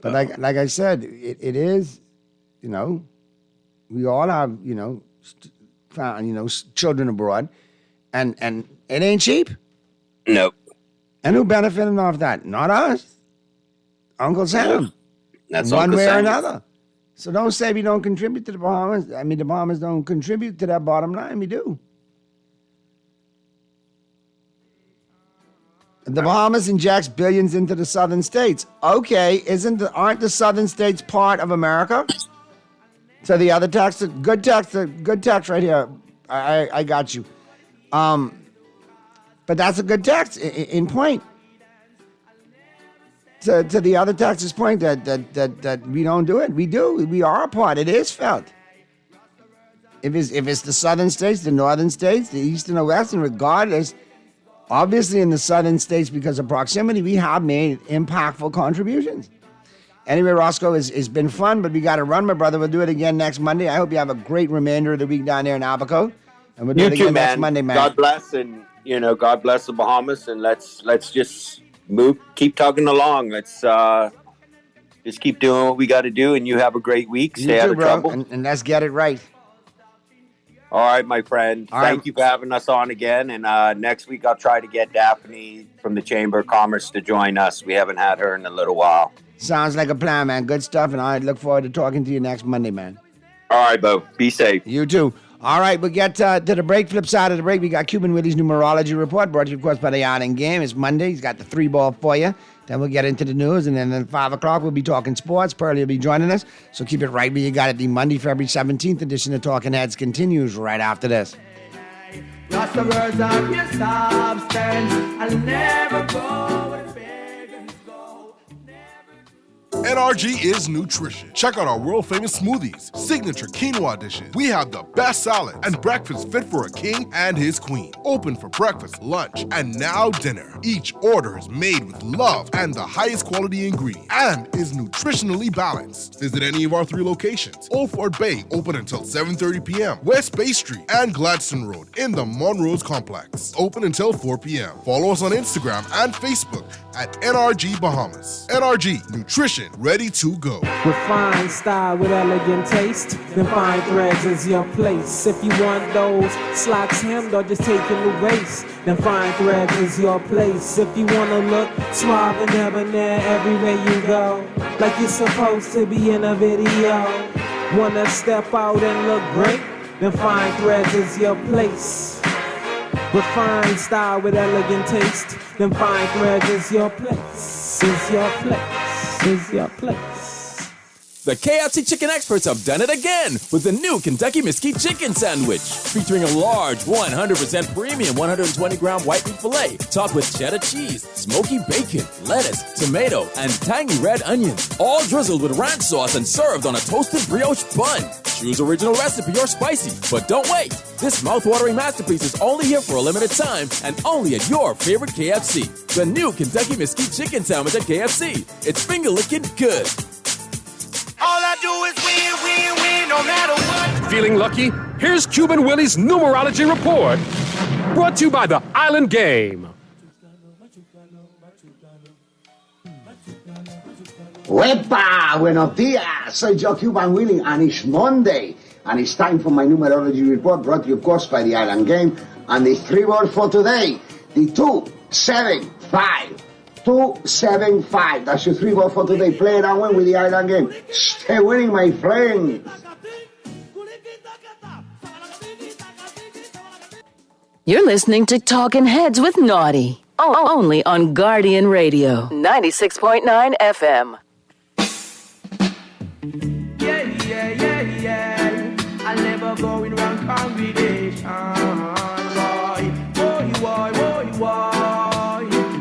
But like I said, it is, we all have, children abroad, and it ain't cheap. Nope. And who benefited off that? Not us. Uncle Sam. That's one Uncle way Sam. or another. So don't say we don't contribute to the Bahamas. I mean, the Bahamas don't contribute to that bottom line. We do. The Bahamas injects billions into the southern states. Okay, aren't the southern states part of America? So the other tax, good tax right here. I got you. But that's a good tax in point. To the other tax's point that we don't do it. We do. We are a part. It is felt. If it's the southern states, the northern states, the east and the west, and regardless, obviously in the southern states, because of proximity, we have made impactful contributions. Anyway, Roscoe, it's been fun, but we got to run, my brother. We'll do it again next Monday. I hope you have a great remainder of the week down there in Albuquerque. And we'll do it again next Monday, man. God bless, and God bless the Bahamas, and let's just keep tugging along. Let's just keep doing what we got to do, and you have a great week. Stay out of trouble, and let's get it right. All right, my friend. Thank you for having us on again. And next week I'll try to get Daphne from the Chamber of Commerce to join us. We haven't had her in a little while. Sounds like a plan, man. Good stuff, and I look forward to talking to you next Monday, man. All right, Bo. Be safe. You too. All right, we'll get to the break. Flip side of the break, we got Cuban Willie's numerology report, brought to you, of course, by the Island Game. It's Monday. He's got the 3-ball for you. Then we'll get into the news, and then at 5 o'clock, we'll be talking sports. Pearlie will be joining us, so keep it right where you got it. The Monday, February 17th edition of Talking Heads continues right after this. Lost the words of your substance. I'll never go with pagans go. NRG is nutrition. Check out our world-famous smoothies, signature quinoa dishes. We have the best salad and breakfast fit for a king and his queen. Open for breakfast, lunch, and now dinner. Each order is made with love and the highest quality ingredients and is nutritionally balanced. Visit any of our 3 locations. Old Fort Bay, open until 7:30 p.m. West Bay Street and Gladstone Road in the Monrose Complex, open until 4 p.m. Follow us on Instagram and Facebook at NRG Bahamas. NRG, nutrition ready to go. Refined style with elegant taste, then fine threads is your place. If you want those slacks hemmed or just taking the waist, then fine threads is your place. If you wanna look suave and debonair everywhere you go, like you're supposed to be in a video, wanna step out and look great, then fine threads is your place. Refined style with elegant taste, then fine threads is your place. Is your place. Is your place. The KFC Chicken Experts have done it again with the new Kentucky Mesquite Chicken Sandwich, featuring a large 100% premium 120-gram white meat filet, topped with cheddar cheese, smoky bacon, lettuce, tomato, and tangy red onions, all drizzled with ranch sauce and served on a toasted brioche bun. Choose original recipe or spicy, but don't wait. This mouth-watering masterpiece is only here for a limited time and only at your favorite KFC. The new Kentucky Mesquite Chicken Sandwich at KFC. It's finger-licking good. All I do is win, no matter what. Feeling lucky? Here's Cuban Willie's numerology report. Brought to you by the Island Game. Wepa! Buenos dias! Soy yo, Cuban Willie, and it's Monday. And it's time for my numerology report, brought to you, of course, by the Island Game. And the 3 words for today, the 275. 275. That's your 3 words for today. Play it and win with the Island Game. Stay winning, my friends. You're listening to Talking Heads with Naughty. Only on Guardian Radio, 96.9 FM. Yeah. I'll never go in wrong congregation. Boy.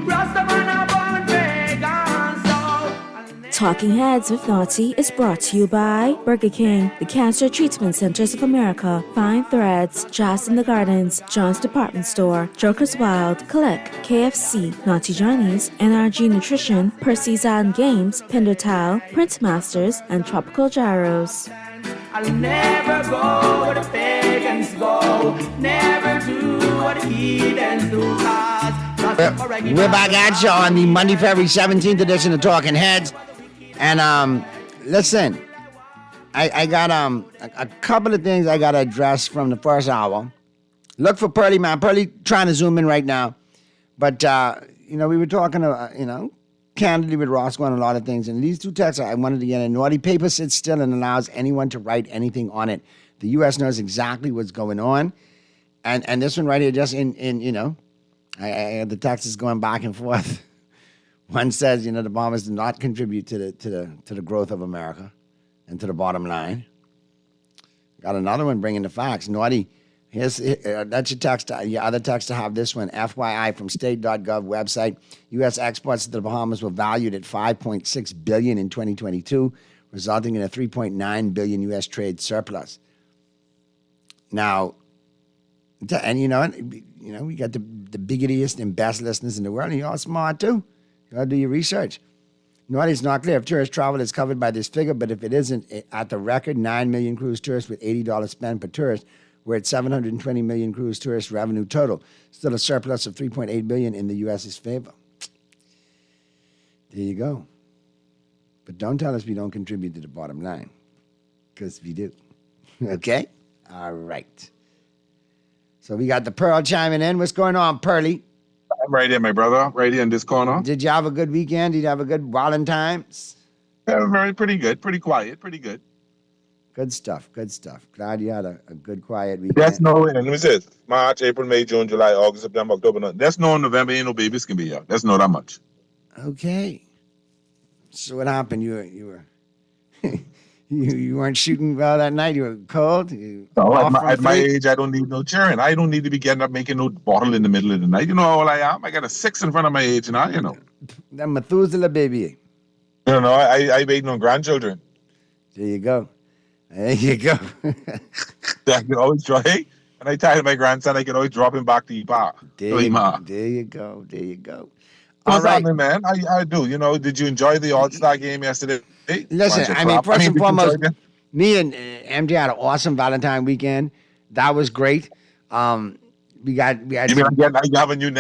Rastaman about pagan, so Talking Heads with Naughty is brought to you by Burger King, the Cancer Treatment Centers of America, Fine Threads, Jazz in the Gardens, John's Department Store, Joker's Wild, Click, KFC, Naughty Johnny's, NRG Nutrition, Percy's Island Games, Pindertowel, Prince Masters, and Tropical Gyros. I'll never go where the pagans go. Never do what the heathens do. We're back at you on the Monday, February 17th edition of Talking Heads. And listen, I got a couple of things I got to address from the first hour. Look for Pearly, man. Pearly trying to zoom in right now. But, we were talking, candidly with Roscoe on a lot of things. And these two texts, I wanted to get in. Naughty paper sits still and allows anyone to write anything on it. The U.S. knows exactly what's going on. And this one right here, just in the text is going back and forth. One says, the bombers did not contribute to the growth of America and to the bottom line. Got another one bringing the facts. Naughty, that's your text. Your other text to have this one. FYI from state.gov website. U.S. exports to the Bahamas were valued at $5.6 billion in 2022, resulting in a $3.9 billion U.S. trade surplus. Now, and we got the biggottiest and best listeners in the world, and you're all smart too. You gotta do your research. Naughty, it's not clear if tourist travel is covered by this figure, but if it isn't, at the record 9 million cruise tourists with $80 spent per tourist, we're at 720 million cruise tourist revenue total. Still a surplus of $3.8 billion in the U.S.'s favor. There you go. But don't tell us we don't contribute to the bottom line, because we do. Okay? All right. So we got the Pearl chiming in. What's going on, Pearly? I'm right here, my brother. Right here in this corner. Did you have a good weekend? Did you have a good Valentine's? Yeah, pretty good. Pretty quiet. Pretty good. Good stuff. Glad you had a good, quiet weekend. That's no, let me say it. March, April, May, June, July, August, September, October. That's no November. Ain't no babies can be here. That's not that much. Okay. So what happened? You were you weren't shooting well that night. You were cold. At my age, I don't need no cheering. I don't need to be getting up making no bottle in the middle of the night. You know how old I am. I got a 6 in front of my age now. That Methuselah baby. I waiting on grandchildren. There you go. I can always try. When I tell my grandson, I can always drop him back to Ipa. There you go. What's happening, man? I do. Did you enjoy the All-Star game yesterday? Listen, first and foremost, me and MJ had an awesome Valentine weekend. That was great. We got. I have a new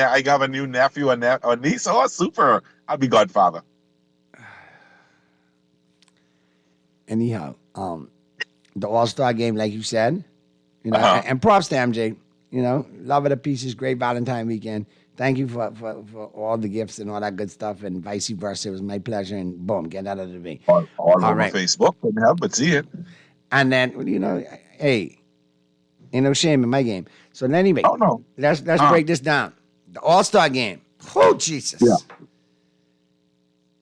nephew or niece. Oh, super! I'll be godfather. Anyhow, the All-Star game, like you said, and props to MJ. Love it to pieces. Great Valentine weekend. Thank you for all the gifts and all that good stuff, and vice versa. It was my pleasure, and boom, get that out of me. All over Facebook. Couldn't help but see it. And then, hey, ain't no shame in my game. So anyway, let's break this down. The All-Star game. Oh, Jesus. Yeah.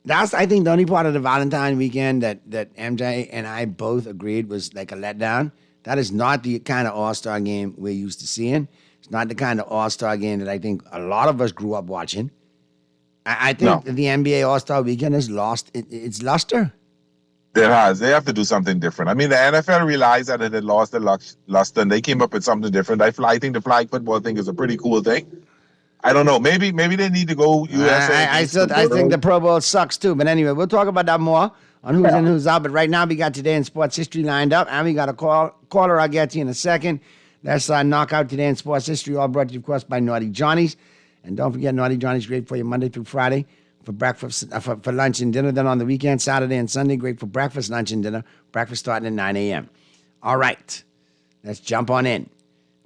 That's, I think, the only part of the Valentine weekend that MJ and I both agreed was like a letdown. That is not the kind of All-Star game we're used to seeing. It's not the kind of All-Star game that I think a lot of us grew up watching. I think the NBA All-Star weekend has lost its luster. It has. They have to do something different. I mean, the NFL realized that it had lost the luster, and they came up with something different. I think the flag football thing is a pretty cool thing. I don't know. Maybe they need to go USA. I think the Pro Bowl sucks too. But anyway, we'll talk about that more on who's in, who's out. But right now, we got Today in Sports History lined up, and we got a caller I'll get to you in a second. Let's knock out Today in Sports History, all brought to you, of course, by Naughty Johnny's. And don't forget, Naughty Johnny's great for you Monday through Friday for breakfast, for lunch and dinner. Then on the weekend, Saturday and Sunday, great for breakfast, lunch, and dinner. Breakfast starting at 9 a.m. All right, let's jump on in.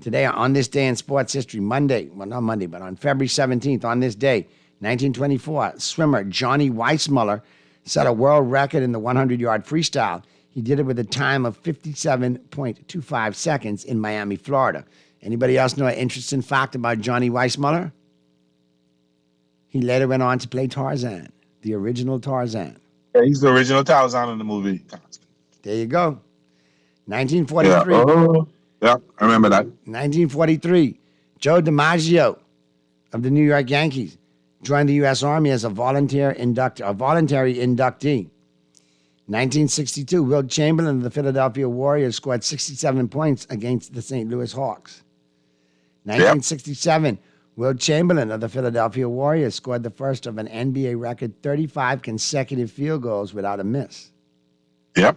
Today, on this day in sports history, Monday, well, not Monday, but on February 17th, on this day, 1924, swimmer Johnny Weissmuller set a world record in the 100-yard freestyle. He did it with a time of 57.25 seconds in Miami, Florida. Anybody else know an interesting fact about Johnny Weissmuller? He later went on to play Tarzan, the original Tarzan. Yeah, he's the original Tarzan in the movie. There you go. 1943. Yeah, I remember that. 1943. Joe DiMaggio of the New York Yankees joined the U.S. Army as a voluntary inductee. 1962, Wilt Chamberlain of the Philadelphia Warriors scored 67 points against the St. Louis Hawks. 1967, Wilt Chamberlain of the Philadelphia Warriors scored the first of an NBA record 35 consecutive field goals without a miss. Yep.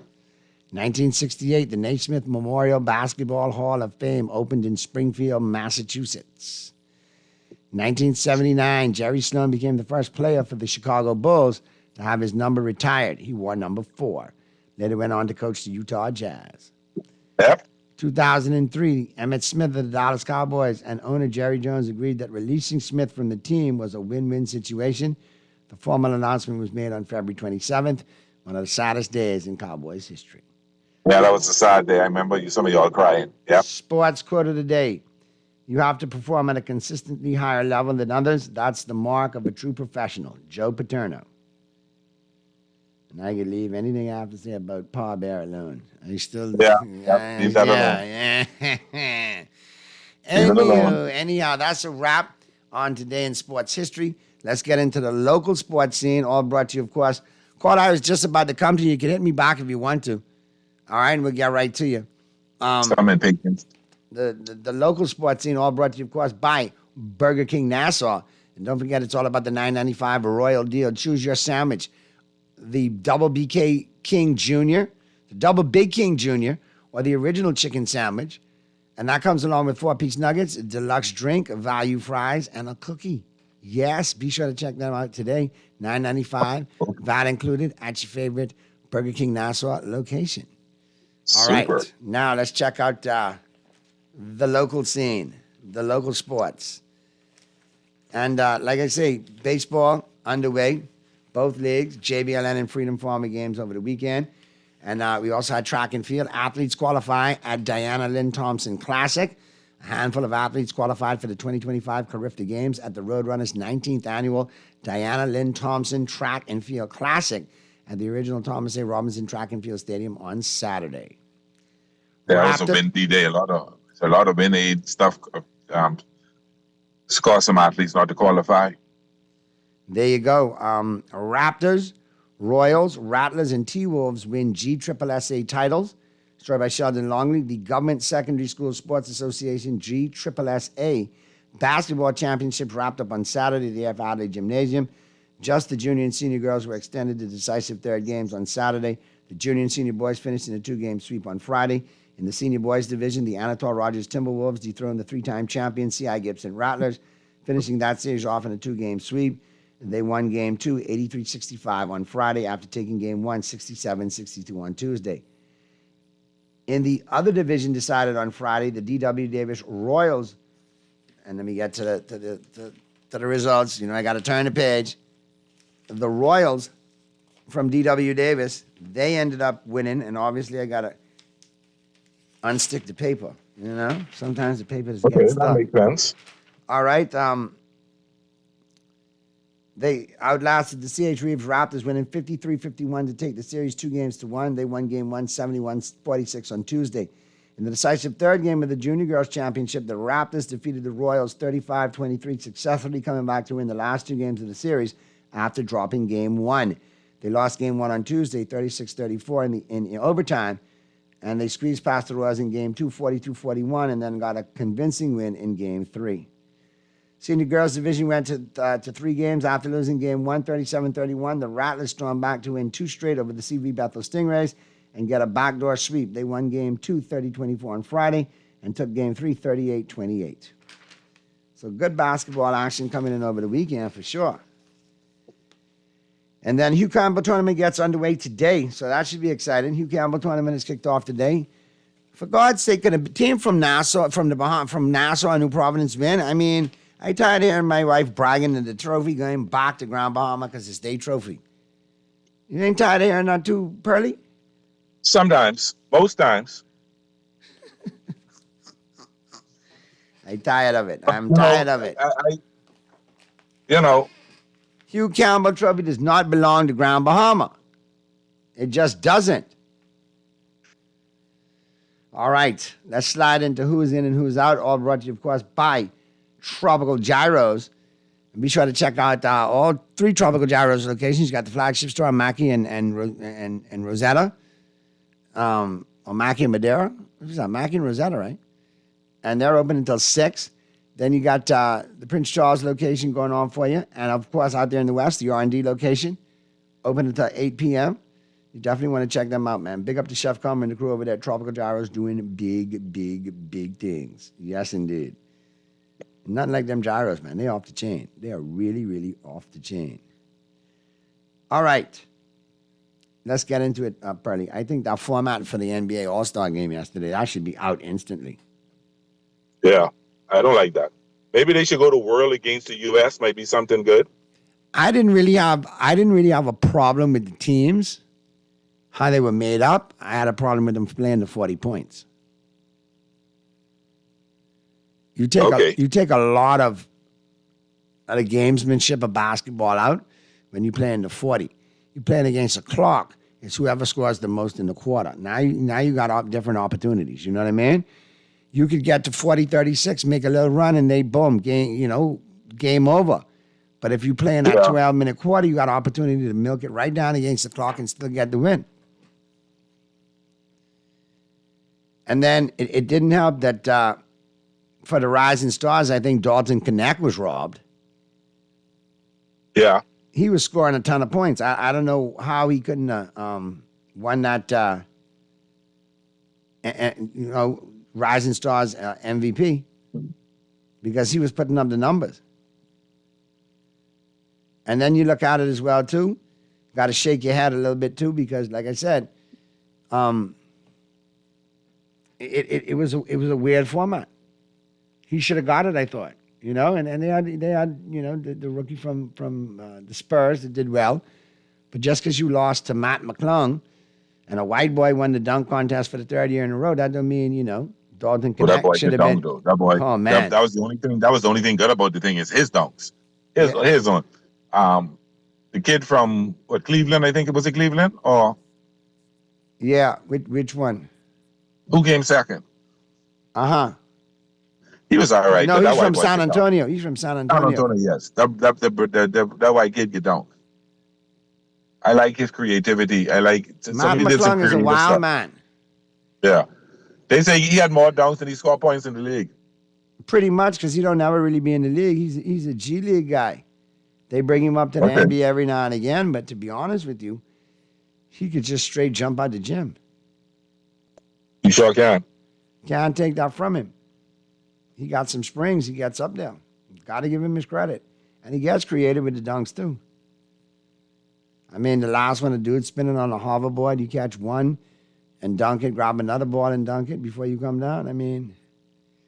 1968, the Naismith Memorial Basketball Hall of Fame opened in Springfield, Massachusetts. 1979, Jerry Sloan became the first player for the Chicago Bulls to have his number retired. He wore number 4. Later went on to coach the Utah Jazz. Yep. 2003, Emmitt Smith of the Dallas Cowboys and owner Jerry Jones agreed that releasing Smith from the team was a win-win situation. The formal announcement was made on February 27th, one of the saddest days in Cowboys history. Yeah, that was a sad day. I remember some of y'all crying. Yep. Sports quote of the day. You have to perform at a consistently higher level than others. That's the mark of a true professional. Joe Paterno. And I could leave anything I have to say about Pa Bear alone. I still... Leave that alone. Anyhow, that's a wrap on Today in Sports History. Let's get into the local sports scene, all brought to you, of course. Call, I was just about to come to you. You can hit me back if you want to. All right, and we'll get right to you. I'm impatient. The local sports scene, all brought to you, of course, by Burger King Nassau. And don't forget, it's all about the $9.95 Royal Deal. Choose your sandwich. The Double BK King Jr., the Double Big King Jr., or the original chicken sandwich. And that comes along with 4-piece nuggets, a deluxe drink, value fries, and a cookie. Yes, be sure to check them out today. $9.95, VAT included, at your favorite Burger King Nassau location. All right, now let's check out the local scene, the local sports. And like I say, baseball underway, both leagues, JBLN and Freedom Farmer games over the weekend. And we also had track and field. Athletes qualify at Diana Lynn Thompson Classic. A handful of athletes qualified for the 2025 Carifta Games at the Roadrunners' 19th annual Diana Lynn Thompson Track and Field Classic at the original Thomas A. Robinson Track and Field Stadium on Saturday. There was a windy day. A lot of wind aid stuff caused some athletes not to qualify. There you go. Raptors, Royals, Rattlers, and T-Wolves win GSSSA titles. Story by Sheldon Longley. The Government Secondary School Sports Association GSSSA basketball championships wrapped up on Saturday at the F. Adley Gymnasium. Just the junior and senior girls were extended to decisive third games on Saturday. The junior and senior boys finished in a 2-game sweep on Friday. In the senior boys division, the Anatole Rogers Timberwolves dethroned the 3-time champion C.I. Gibson Rattlers, finishing that series off in a 2-game sweep. They won Game 2, 83-65 on Friday after taking Game 1, 67-62 on Tuesday. In the other division decided on Friday, the D.W. Davis Royals, and let me get to the results. You know, I got to turn the page. The Royals from D.W. Davis, they ended up winning, and obviously I got to unstick the paper. You know, sometimes the paper just gets stuck. That makes sense. All right. They outlasted the C.H. Reeves Raptors, winning 53-51 to take the series 2-1. They won Game 1, 71-46 on Tuesday. In the decisive third game of the Junior Girls Championship, the Raptors defeated the Royals 35-23, successfully coming back to win the last 2 games of the series after dropping Game 1. They lost Game 1 on Tuesday, 36-34 in overtime, and they squeezed past the Royals in Game 2, 42-41, and then got a convincing win in Game 3. Senior girls division went to 3 games after losing Game 1, 37-31. The Rattlers stormed back to win 2 straight over the CV Bethel Stingrays and get a backdoor sweep. They won Game 2, 30-24 on Friday and took Game 3, 38-28. So good basketball action coming in over the weekend for sure. And then Hugh Campbell tournament gets underway today, so that should be exciting. Hugh Campbell tournament is kicked off today. For God's sake, can a team from Nassau, from Nassau and New Providence win? I mean, I tired of hearing my wife bragging that the trophy going back to Grand Bahama because it's their trophy. You ain't tired of hearing that too, Pearly? Sometimes. Most times. I'm tired of it. I'm tired of it. Hugh Campbell Trophy does not belong to Grand Bahama. It just doesn't. All right, let's slide into who's in and who's out. All brought to you, of course, by Tropical Gyros. And be sure to check out all 3 Tropical Gyros locations. You got the flagship store on Mackey and Rosetta, or Mackey and Madeira. Who's that? Mackey and Rosetta, right? And they're open until 6. Then you got the Prince Charles location going on for you, and of course out there in the West, the R&D location, open until 8 p.m. You definitely want to check them out, man. Big up to Chef Comer and the crew over there at Tropical Gyros doing big things. Yes, indeed. Nothing like them gyros, man. They're off the chain. They are really off the chain. All right. Let's get into it, Pearly. I think that format for the NBA All-Star game yesterday, that should be out instantly. Yeah, I don't like that. Maybe they should go to World against the U.S. Might be something good. I didn't really have a problem with the teams, how they were made up. I had a problem with them playing the 40 points. You take a lot of the gamesmanship of basketball out when you play in the 40. You're playing against a clock. It's whoever scores the most in the quarter. Now you got different opportunities. You know what I mean? You could get to 40-36, make a little run, and they boom, game over. But if you play in that 12-minute quarter, you got an opportunity to milk it right down against the clock and still get the win. And then it didn't help that for the Rising Stars, I think Dalton Connect was robbed. Yeah. He was scoring a ton of points. I don't know how he couldn't won that, Rising Stars MVP because he was putting up the numbers. And then you look at it as well, too. Got to shake your head a little bit, too, because, like I said, it was a weird format. He should have got it, I thought. And they had the rookie from the Spurs that did well. But just because you lost to Matt McClung and a white boy won the dunk contest for the 3rd year in a row, that don't mean, Dalton Connect should have been. That boy, oh, man. That was the only thing. That was the only thing good about the thing is his dunks. His one. The kid from Cleveland, I think it was Cleveland, or yeah, which one? Who came second? He was all right. No, he's from San Antonio. He's from San Antonio. San Antonio, yes. That white kid get down. I like his creativity. I like. Matt McClung is a wild man. Yeah, they say he had more dunks than he scored points in the league. Pretty much, because he don't never really be in the league. He's a G League guy. They bring him up to the NBA every now and again, but to be honest with you, he could just straight jump out the gym. You sure can. Can't take that from him. He got some springs. He gets up there. Got to give him his credit. And he gets creative with the dunks, too. I mean, the last one, a dude spinning on a hoverboard, you catch one and dunk it, grab another ball and dunk it before you come down. I mean.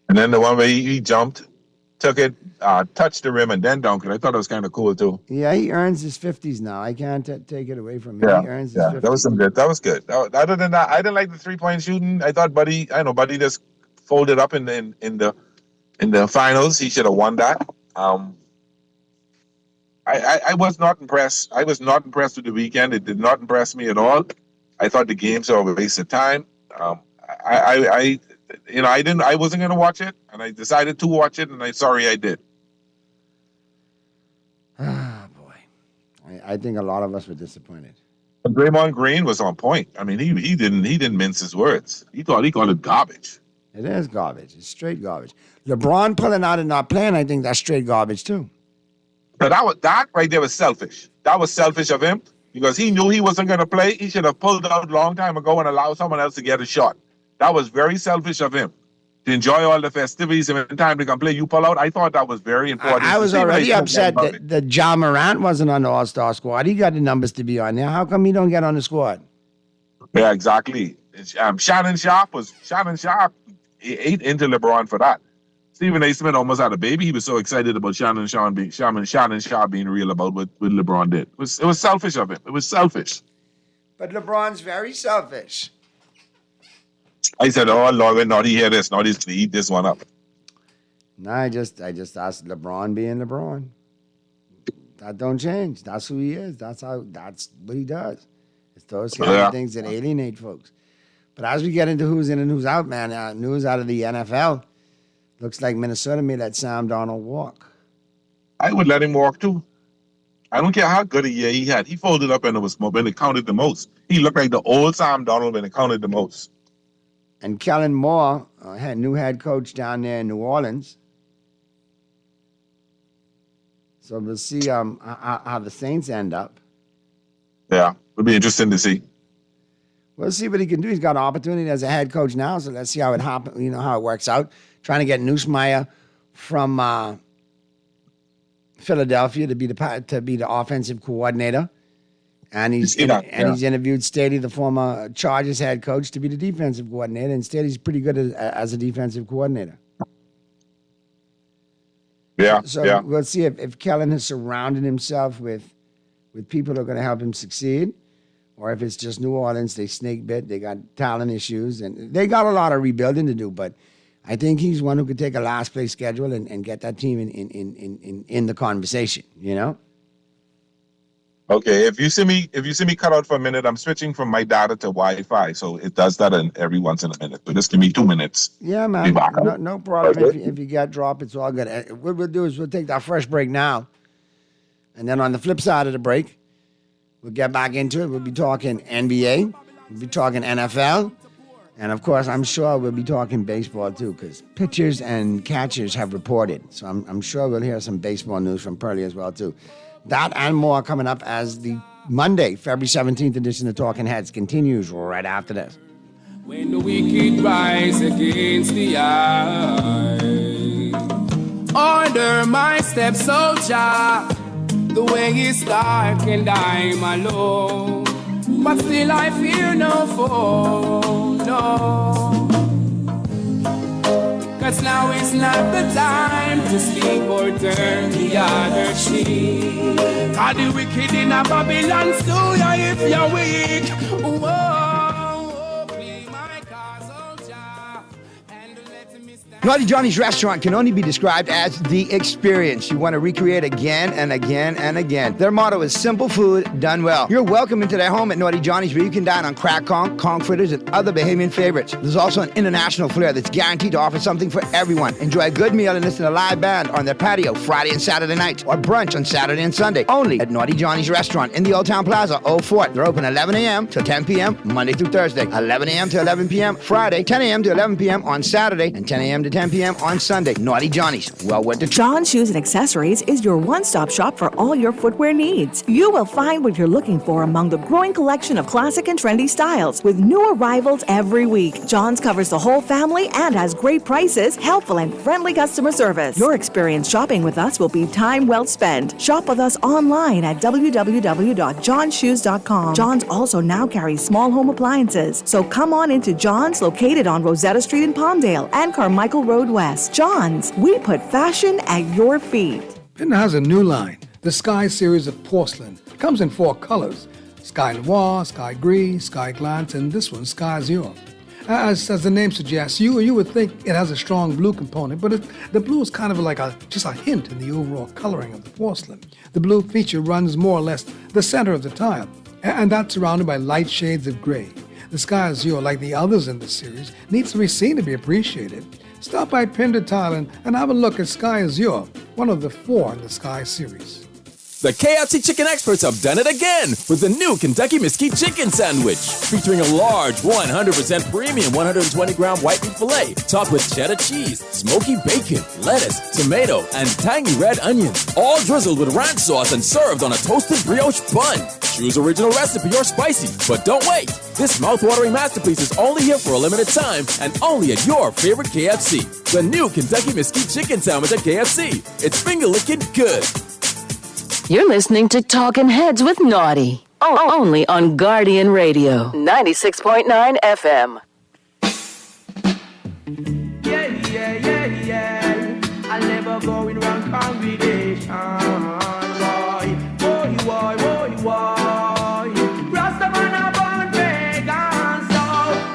And then the one where he jumped, took it, touched the rim, and then dunked it. I thought it was kind of cool, too. Yeah, he earns his 50s now. I can't take it away from him. Yeah, he earns his 50s. That was some good. That was good. Other than that, I didn't like the 3-point shooting. I thought Buddy just folded up in the finals. He should have won that. I was not impressed. I was not impressed with the weekend. It did not impress me at all. I thought the games were a waste of time. I wasn't going to watch it, and I decided to watch it, and I'm sorry I did. Ah, boy. I think a lot of us were disappointed. But Draymond Green was on point. I mean, he didn't mince his words. He called it garbage. It is garbage. It's straight garbage. LeBron pulling out and not playing, I think that's straight garbage, too. But that right there was selfish. That was selfish of him because he knew he wasn't going to play. He should have pulled out a long time ago and allowed someone else to get a shot. That was very selfish of him. To enjoy all the festivities and in time to come play, you pull out. I thought that was very important. I was already upset that Ja Morant wasn't on the All-Star squad. He got the numbers to be on there. How come he don't get on the squad? Yeah, exactly. Shannon Sharp he ate into LeBron for that. Stephen A. Smith almost had a baby. He was so excited about Shannon Sharp being real about what LeBron did. It was selfish of him. It was selfish. But LeBron's very selfish. I said, oh, Lord, when Naughty hear this, Naughty's going to eat this one up. No, I just asked LeBron being LeBron. That don't change. That's who he is. That's what he does. It's those kind of things that alienate folks. But as we get into who's in and who's out, man, news out of the NFL, looks like Minnesota made that Sam Darnold walk. I would let him walk too. I don't care how good a year he had. He folded up and it counted the most. He looked like the old Sam Darnold when it counted the most. And Kellen Moore, new head coach down there in New Orleans. So we'll see how the Saints end up. Yeah, it'll be interesting to see. We'll see what he can do. He's got an opportunity as a head coach now, so let's see how it happens. How it works out. Trying to get Nussmeier from Philadelphia to be the offensive coordinator, and he's interviewed Staley, the former Chargers head coach, to be the defensive coordinator, and Staley's pretty good as a defensive coordinator. Yeah. So we'll see if Kellen has surrounded himself with people who are going to help him succeed, or if it's just New Orleans, they snake bit, they got talent issues, and they got a lot of rebuilding to do. But I think he's one who could take a last place schedule and get that team in the conversation. Okay, if you see me cut out for a minute, I'm switching from my data to Wi-Fi, so it does that every once in a minute. But just give me 2 minutes. Yeah, man. No problem. Okay. If you get dropped, it's all good. What we'll do is we'll take that fresh break now, and then on the flip side of the break, we'll get back into it. We'll be talking NBA, we'll be talking NFL, and of course, I'm sure we'll be talking baseball too, because pitchers and catchers have reported. So I'm sure we'll hear some baseball news from Pearlie as well too. That and more coming up as the Monday, February 17th edition of Talking Heads continues right after this. When the wicked rise against the eye, order my steps, O Jah. The way is dark and I'm alone, but still I fear no foe, no. 'Cause now is not the time to sleep or turn the other cheek. 'Cause the wicked in a Babylon stew ya if you're weak. Whoa, plead my cause, oh Jah, and let me stand. Naughty Johnny's restaurant can only be described as the experience you want to recreate again and again and again. Their motto is simple food done well. You're welcome into their home at Naughty Johnny's, where you can dine on crack conch fritters, and other Bahamian favorites. There's also an international flair that's guaranteed to offer something for everyone. Enjoy a good meal and listen to a live band on their patio Friday and Saturday nights, or brunch on Saturday and Sunday, only at Naughty Johnny's restaurant in the Old Town Plaza, Old Fort. They're open 11 a.m. till 10 p.m. Monday through Thursday, 11 a.m. to 11 p.m. Friday, 10 a.m. to 11 p.m. on Saturday, and 10 a.m. to 10 p.m. on Sunday. Naughty Johnny's. Well worth the John Shoes and Accessories is your one-stop shop for all your footwear needs. You will find what you're looking for among the growing collection of classic and trendy styles, with new arrivals every week. John's covers the whole family and has great prices, helpful and friendly customer service. Your experience shopping with us will be time well spent. Shop with us online at www.johnshoes.com. John's also now carries small home appliances, so come on into John's, located on Rosetta Street in Palmdale and Carmichael Road West. John's, we put fashion at your feet. Pinda has a new line, the Sky series of porcelain. It comes in 4 colors: Sky Noir, Sky Gris, Sky Glance, and this one, Sky Azure. As the name suggests, you would think it has a strong blue component, but the blue is kind of like just a hint in the overall coloring of the porcelain. The blue feature runs more or less the center of the tile, and that's surrounded by light shades of gray. The Sky Azure, like the others in the series, needs to be seen to be appreciated. Stop by Pinda Tile and have a look at Sky Azure, one of the 4 in the Sky series. The KFC chicken experts have done it again with the new Kentucky Mesquite Chicken Sandwich, featuring a large 100% premium 120-gram white meat filet, topped with cheddar cheese, smoky bacon, lettuce, tomato, and tangy red onions, all drizzled with ranch sauce and served on a toasted brioche bun. Choose original recipe or spicy, but don't wait. This mouth-watering masterpiece is only here for a limited time and only at your favorite KFC. The new Kentucky Mesquite Chicken Sandwich at KFC. It's finger-licking good. You're listening to Talking Heads with Naughty. Only on Guardian Radio, 96.9 FM. Yeah. I'll never go in wrong congregation. Boy. Rastaman a born pagan, so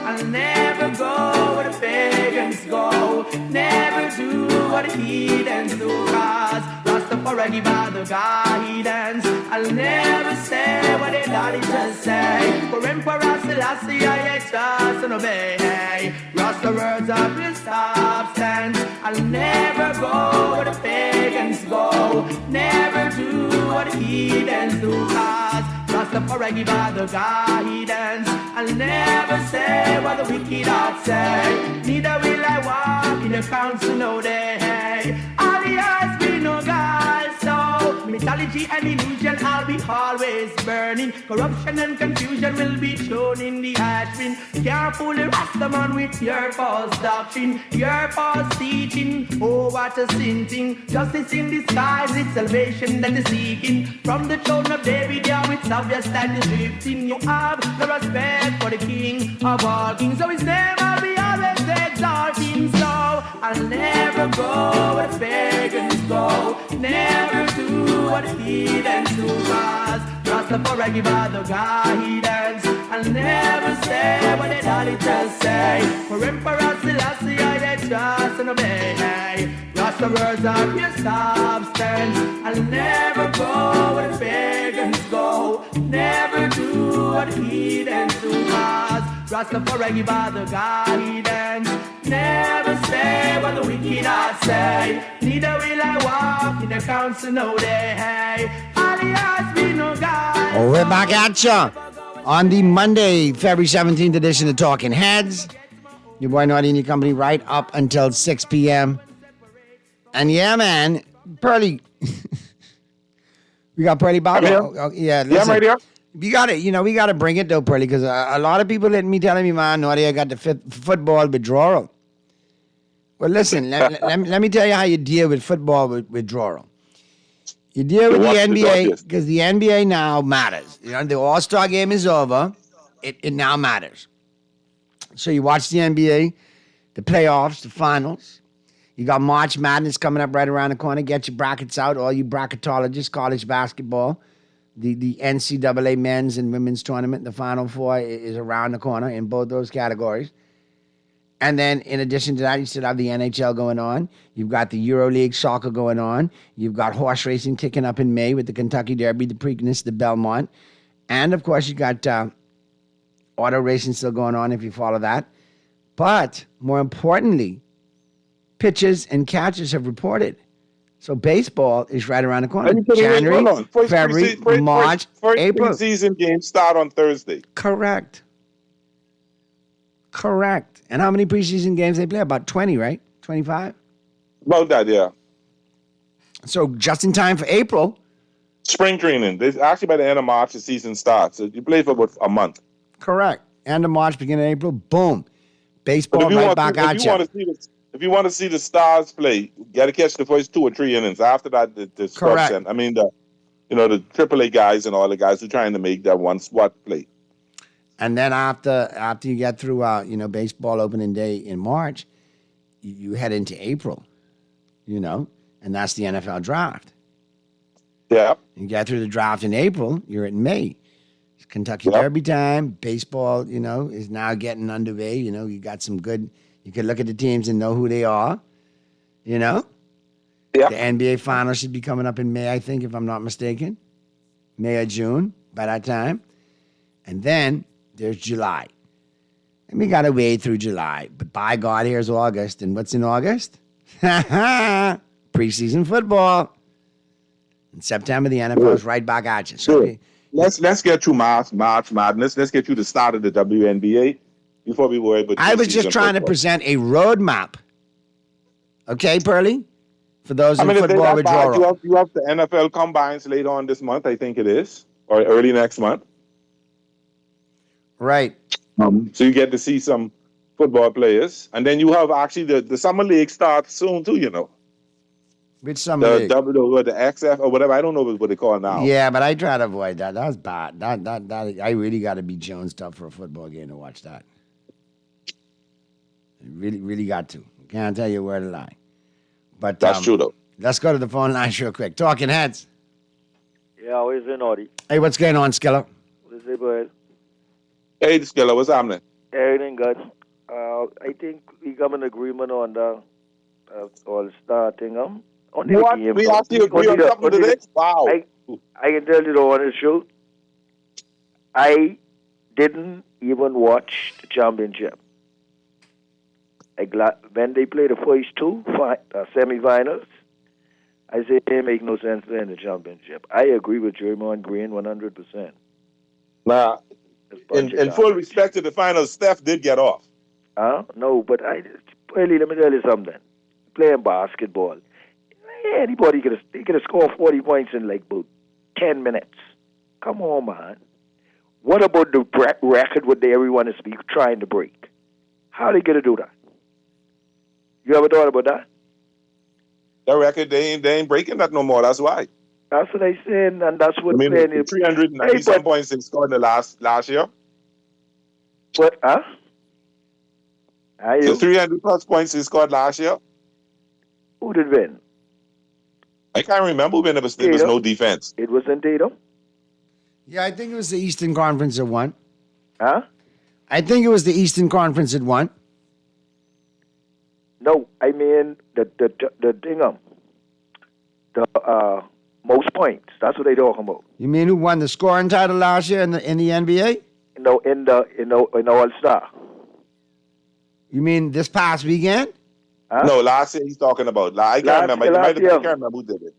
I'll never go where the pagans go. Never do what what the heathens do, cause Rastafari give out the guidance. I'll never say what the daddy just say. For Emperor Selassie, I trust and obey. Rasta words of your substance. I'll never go where the pagans go. Never do what the heathens do, cause Rastafari give out the guidance. I'll never say what the wicked ought say. Neither will I walk in the council no day. All the earth be no God, so mythology and illusion I'll be always burning. Corruption and confusion will be shown in the ash bin. Can't fool the Rastaman with your false doctrine, your false teaching. Oh, what a sin thing. Justice in disguise, it's salvation that is seeking. From the throne of David, yeah, it's obvious that is drifting. You have the respect for the King of all kings, so his name I'll be always exalting. So I'll never go where the pagans go. Never do what the heathens do, cause Rastafari give out the guidance. I'll never say what the daddy just say. For Emperor Selassie, I trust and obey. Rasta words of your substance. I'll never go where the pagans go. Never do what the heathens do, cause Rastafari give out the guidance. Never say what the wicked ought say. Neither will I walk in the council no day. All the earth be no God. Oh, we're back at ya on the Monday, February 17th edition of Talking Heads. Your boy Naughty and your company right up until 6 p.m. And yeah, man, Pearly. We got Pearly Bob. Yeah, listen. Yeah, I'm right here. We got it. We got to bring it though, Pearly, because a lot of people telling me, man, Naughty, I got the football withdrawal. Well, listen, let me tell you how you deal with football withdrawal. You deal with the NBA because the NBA now matters. The All-Star game is over. It now matters. So you watch the NBA, the playoffs, the finals. You got March Madness coming up right around the corner. Get your brackets out, all you bracketologists, college basketball. The NCAA men's and women's tournament, the Final Four, is around the corner in both those categories. And then in addition to that, you still have the NHL going on. You've got the EuroLeague soccer going on. You've got horse racing kicking up in May with the Kentucky Derby, the Preakness, the Belmont. And, of course, you got auto racing still going on if you follow that. But, more importantly, pitchers and catchers have reported. So baseball is right around the corner. January, February, March, April. First preseason games start on Thursday. Correct. And how many preseason games they play? About 20, right? 25? About that, yeah. So just in time for April. Spring training. Actually, by the end of March, the season starts. So you play for about a month. Correct. End of March, beginning of April, boom. Baseball right back at you. If you want to see the stars play, you got to catch the first 2 or 3 innings. After that, the scrubs. I mean, the AAA guys and all the guys who are trying to make that one spot play. And then after you get through, baseball opening day in March, you head into April, and that's the NFL draft. Yeah. You get through the draft in April, you're in May. It's Kentucky Derby time. Baseball, is now getting underway. You got some good. You can look at the teams and know who they are. Yeah. The NBA Finals should be coming up in May, I think, if I'm not mistaken. May or June by that time. And then there's July. And we got to wait through July. But by God, here's August. And what's in August? Preseason football. In September, the NFL is right back at you. So let's get you March Madness. Let's get you the start of the WNBA before we worry about I was just trying to present a roadmap. Okay, Pearly? For those in football withdrawal. You have the NFL combines later on this month, I think it is, or early next month. Right. So you get to see some football players. And then you have actually the Summer League starts soon too, Which Summer League? The XF or whatever. I don't know what they call it now. Yeah, but I try to avoid that. That was bad. That I really got to be jonesed up for a football game to watch that. Really, really got to. Can't tell you where to lie. But that's true though. Let's go to the phone lines real quick. Talking Heads. Yeah, how is it, Naughty? Hey, what's going on, Skilla? What is it, boy? Hey, Skilla, what's happening? Everything good. I think we got an agreement on the All-Star thing. What? We actually agree on something today? Wow. I can tell you the honest truth. I didn't even watch the championship. When they play the first two semifinals, I say it make no sense playing the championship. I agree with Draymond Green 100%. Nah, in full respect to the finals, Steph did get off. No, but let me tell you something. Playing basketball, anybody could have scored 40 points in like about 10 minutes. Come on, man. What about the record what everyone is trying to break? How are they going to do that? You ever thought about that? The record, they ain't breaking that no more. That's why. That's what I saying, and that's what... I mean, 390 points they scored in the last year. What, The 300 plus points they scored last year. Who did win? I can't remember when there was no defense. It was in Tatum? Yeah, I think it was the Eastern Conference that won. Huh? I think it was the Eastern Conference that won. No, I mean the most points. That's what they talking about. You mean who won the scoring title last year in the NBA? No, in All-Star. You mean this past weekend? Huh? No, last year he's talking about. I can't remember. I can't remember who did it.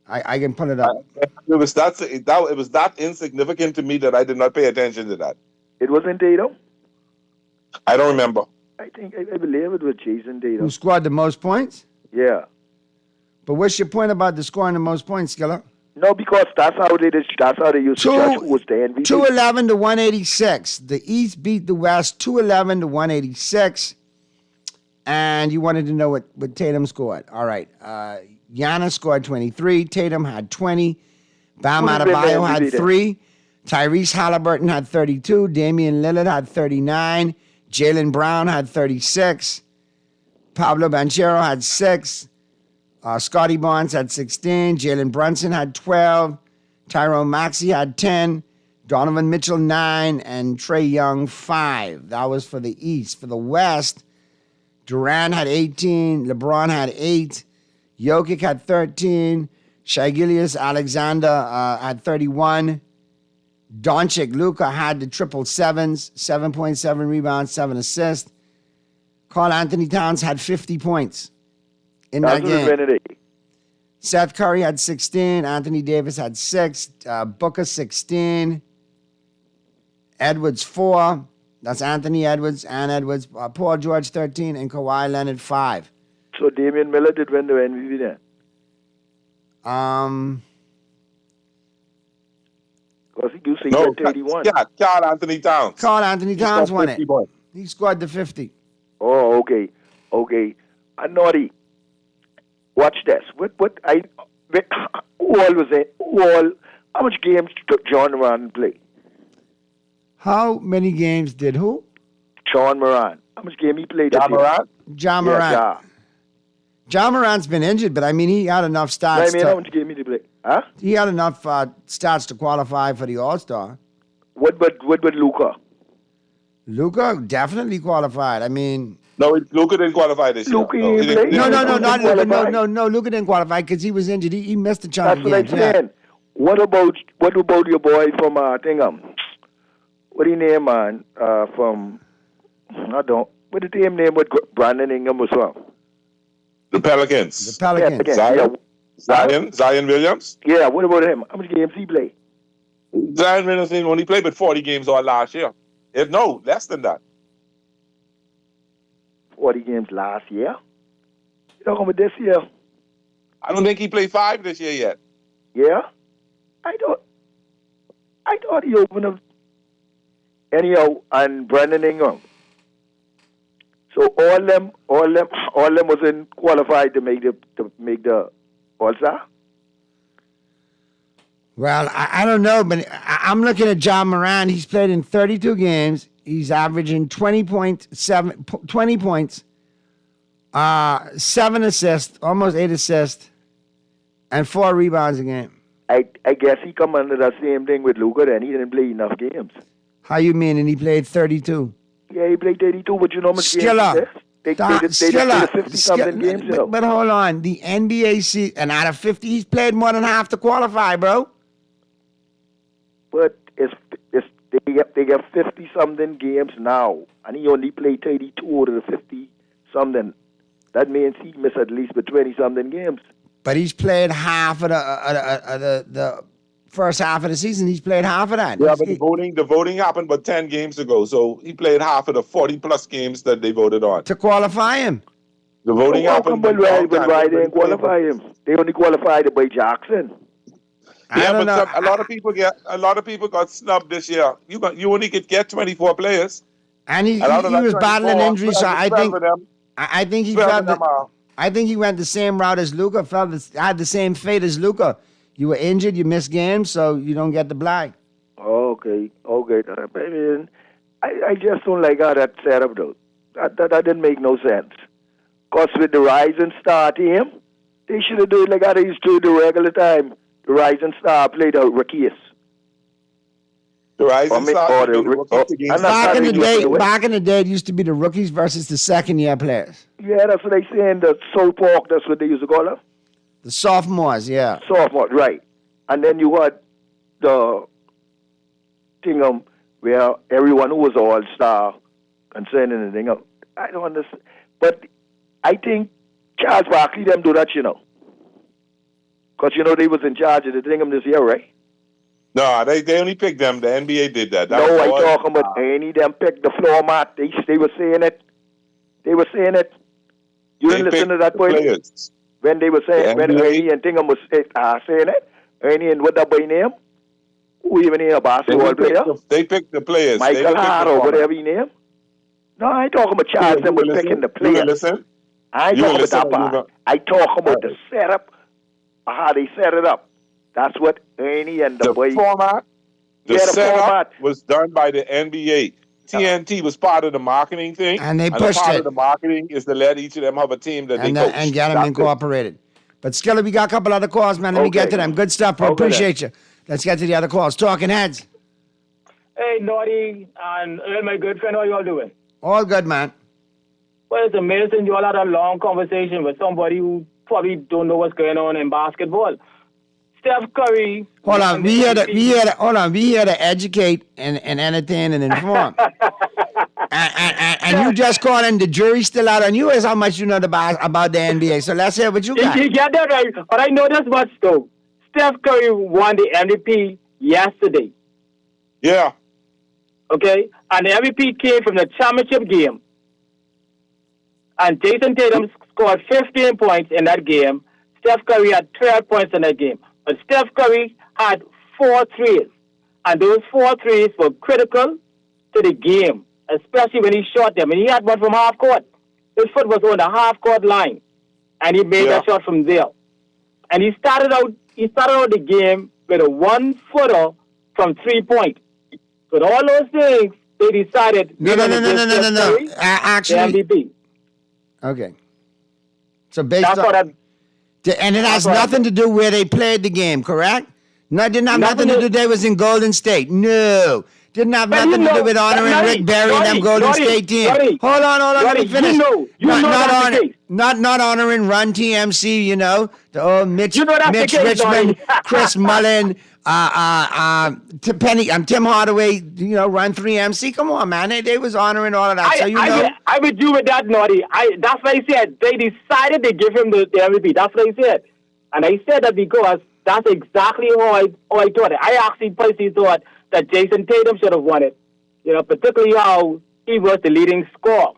I can pull it up. It was that insignificant to me that I did not pay attention to that. It was in Tatum? I don't remember. I believe it was Jason Tatum. Who scored the most points? Yeah. But what's your point about the scoring the most points, Skilla? No, because that's how they used to judge who was the MVP. 211 to 186. The East beat the West 211 to 186. And you wanted to know what Tatum scored. All right. Giannis scored 23. Tatum had 20. Bam Adebayo had 3. Tyrese Halliburton had 32. Damian Lillard had 39. Jaylen Brown had 36. Pablo Banchero had 6. Scotty Barnes had 16. Jalen Brunson had 12. Tyrone Maxey had 10. Donovan Mitchell 9. And Trae Young 5. That was for the East. For the West, Durant had 18. LeBron had 8. Jokic had 13. Shai Gilgeous-Alexander had 31. Doncic Luka had the triple sevens, 7.7 rebounds, 7 assists. Karl Anthony Towns had 50 points in that game. Seth Curry had 16. Anthony Davis had 6. Booker 16. Edwards 4. That's Anthony Edwards and Edwards. Paul George 13 and Kawhi Leonard 5. So Damian Miller did win the MVP then? You say no, 31. Karl Anthony Towns. Karl Anthony Towns won it. He scored the 50. Oh, okay. Naughty. Watch this. How much games did John Moran play? How many games did who? John Moran. How much game he played? John Moran? John Moran. Yeah. John Moran's been injured, but I mean, he had enough stats. How much game he play? Huh? He had enough stats to qualify for the All-Star. What about Luka? Luka definitely qualified. I mean... No, Luka didn't qualify this year. No, not Luka. No, Luka didn't qualify because he was injured. He missed the chance. That's what I'm saying. What about your boy from what do you name, man? What the team name? What Brandon Ingram was from? The Pelicans. The Pelicans. Zion Williams? Yeah, what about him? How many games he played? Zion Williams only played but 40 games all last year. Less than that. 40 games last year? You talking about this year? I don't think he played 5 this year yet. Yeah? I thought he opened up anyhow and Brandon Ingram. So all them wasn't qualified to make the All-Star? Well, I don't know, but I'm looking at John Moran. He's played in 32 games. He's averaging 20 points, 7 assists, almost 8 assists, and 4 rebounds a game. I guess he come under the same thing with Luka, then he didn't play enough games. How you mean? And he played 32? Yeah, he played 32, but you know how much games he missed? They played 50-something games, you know. But hold on. The NBA season, and out of 50, he's played more than half to qualify, bro. But they get 50-something games now, and he only played 32 out of the 50-something. That means he missed at least 20-something games. But he's played half of the first half of the season. He's played half of that. Yeah, but the voting happened but 10 games ago, so he played half of the 40-plus games that they voted on. To qualify him. The voting happened. But why they didn't qualify him? They only qualified by Jackson. Yeah, but a lot of people got snubbed this year. You only could get 24 players. And he was battling injuries, so I think he went the same route as Luka. Had the same fate as Luka. You were injured, you missed games, so you don't get the black. Okay. I mean, I just don't like how that setup though. That didn't make no sense. Because with the Rising Star team, they should have done it like how they used to do the regular time. The Rising Star played the rookies. The Rising Star. Back in the day, it used to be the rookies versus the second-year players. Yeah, that's what they say in the South Park. That's what they used to call them. The sophomores, yeah. Sophomores, right. And then you had the thing where everyone who was all-star concerning the thing. I don't understand. But I think Charles Barkley them do that, you know. Because, you know, they was in charge of the thing this year, right? No, they only picked them. The NBA did that. No, I'm talking about any of them picked the floor mat. They were saying it. You didn't listen to that point? Players. When they were saying, when Ernie and Tingham was saying it, Ernie and what that boy name? Who even a basketball player? They picked the players. Michael Hart or whatever he name. No, I ain't talking about Charles. Them was picking the players. Listen. I ain't talking about that part. I talking about the setup, how they set it up. That's what Ernie and the boy. Format. The setup was done by the NBA. TNT was part of the marketing thing. And they pushed part it. of the marketing is to let each of them have a team that they coach. And get them incorporated. But Skilly, we got a couple other calls, man. Let me get to them. Good stuff, bro. Appreciate you. Let's get to the other calls. Talking Heads. Hey, Naughty and Earl, my good friend, how you all doing? All good, man. Well, it's amazing you all had a long conversation with somebody who probably don't know what's going on in basketball. Steph Curry. Hold on, we here to educate and entertain and inform. and you just calling the jury still out on you is how much you know about the NBA. So let's hear what you got. You get that right. But I know this much though. Steph Curry won the MVP yesterday. Yeah. Okay? And the MVP came from the championship game. And Jason Tatum scored 15 points in that game. Steph Curry had 12 points in that game. But Steph Curry had 4 threes. And those 4 threes were critical to the game, especially when he shot them. And he had one from half court. His foot was on the half court line. And he made that shot from there. And he started out the game with a 1-footer from 3-point. With all those things, they decided No. Actually, the MVP. Okay. So based on and it has nothing to do where they played the game, correct? No, it didn't have nothing to do. They was in Golden State. No. Didn't have nothing to do with honoring Rick Barry and them Golden State team. Hold on. Let me finish. Not honoring Run TMC, you know, the old Mitch Richmond, Chris Mullin, Tim Hardaway, you know, Run 3MC. Come on, man. They was honoring all of that. I would do with that, Naughty. That's what I said. They decided to give him the MVP. That's what I said. And I said that because that's exactly how I thought it. I actually personally thought that Jason Tatum should have won it. You know, particularly how he was the leading scorer.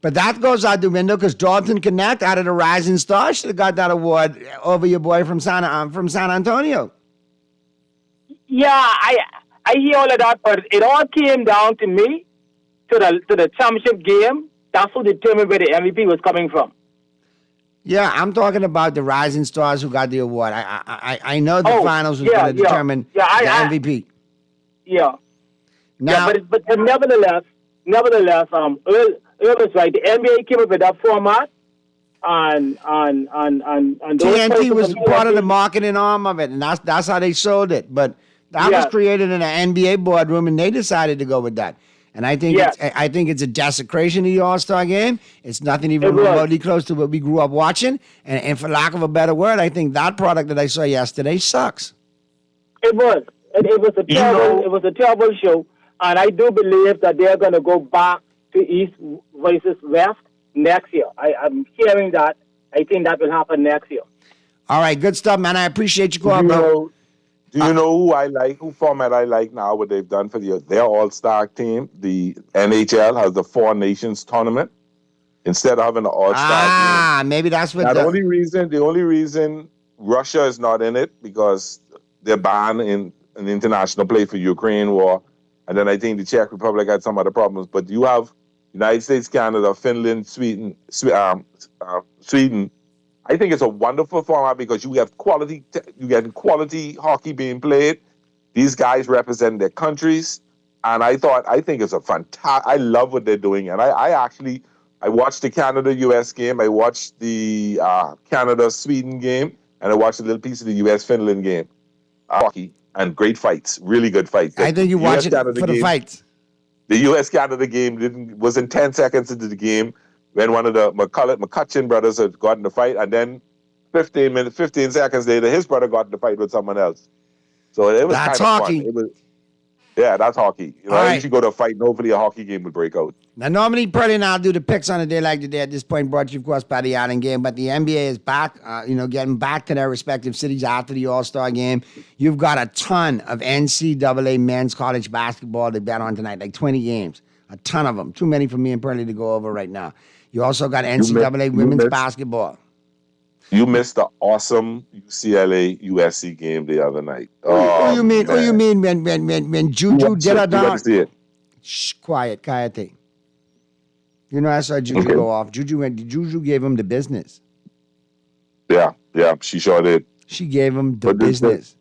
But that goes out the window because Dalton Connect out of the Rising Star should have got that award over your boy from San Antonio. Yeah, I hear all of that, but it all came down to me, to the championship game. That's what determined where the MVP was coming from. Yeah, I'm talking about the Rising Stars who got the award. I know the finals was going to determine the MVP. Yeah. Now, but nevertheless, Earl is right. The NBA came up with that format, and TNT was part of the marketing arm of it, and that's how they sold it. But that was created in an NBA boardroom, and they decided to go with that. And I think I think it's a desecration of the All-Star game. It's nothing even remotely close to what we grew up watching. And for lack of a better word, I think that product that I saw yesterday sucks. It was. It was a terrible. It was a terrible show, and I do believe that they're going to go back to East versus West next year. I'm hearing that. I think that will happen next year. All right, good stuff, man. I appreciate you calling, bro. Do you know who I like? Who format I like now? What they've done for their All-Star team? The NHL has the 4 Nations tournament instead of having an All-Star game. Maybe that's what. Now, the only reason Russia is not in it because they're banned in an international play for Ukraine war, and then I think the Czech Republic had some other problems. But you have United States, Canada, Finland, Sweden. I think it's a wonderful format because you get quality hockey being played. These guys represent their countries, and I think it's a fantastic. I love what they're doing, and I watched the Canada-US game, I watched the Canada-Sweden game, and I watched a little piece of the US-Finland game. Hockey and great fights, really good fights. I think you watch it for the fights. The US-Canada game was in 10 seconds into the game. When one of the McCutcheon brothers had gotten the fight, and then 15 seconds later, his brother got in the fight with someone else. So it was that's kind of hockey. Fun. It was, that's hockey. You should go to a fight, and hopefully a hockey game will break out. Now, normally, Pearlie and I'll do the picks on a day like today. At this point, brought to you, of course, by the Island game. But the NBA is back, getting back to their respective cities after the All-Star game. You've got a ton of NCAA men's college basketball to bet on tonight, like 20 games. A ton of them. Too many for me and Pearlie to go over right now. You also got NCAA women's basketball. You missed the awesome UCLA-USC game the other night. What do you mean when Juju did her down? See it. Shh, quiet. You know, I saw Juju go off. Juju gave him the business. Yeah, she sure did. She gave him the business.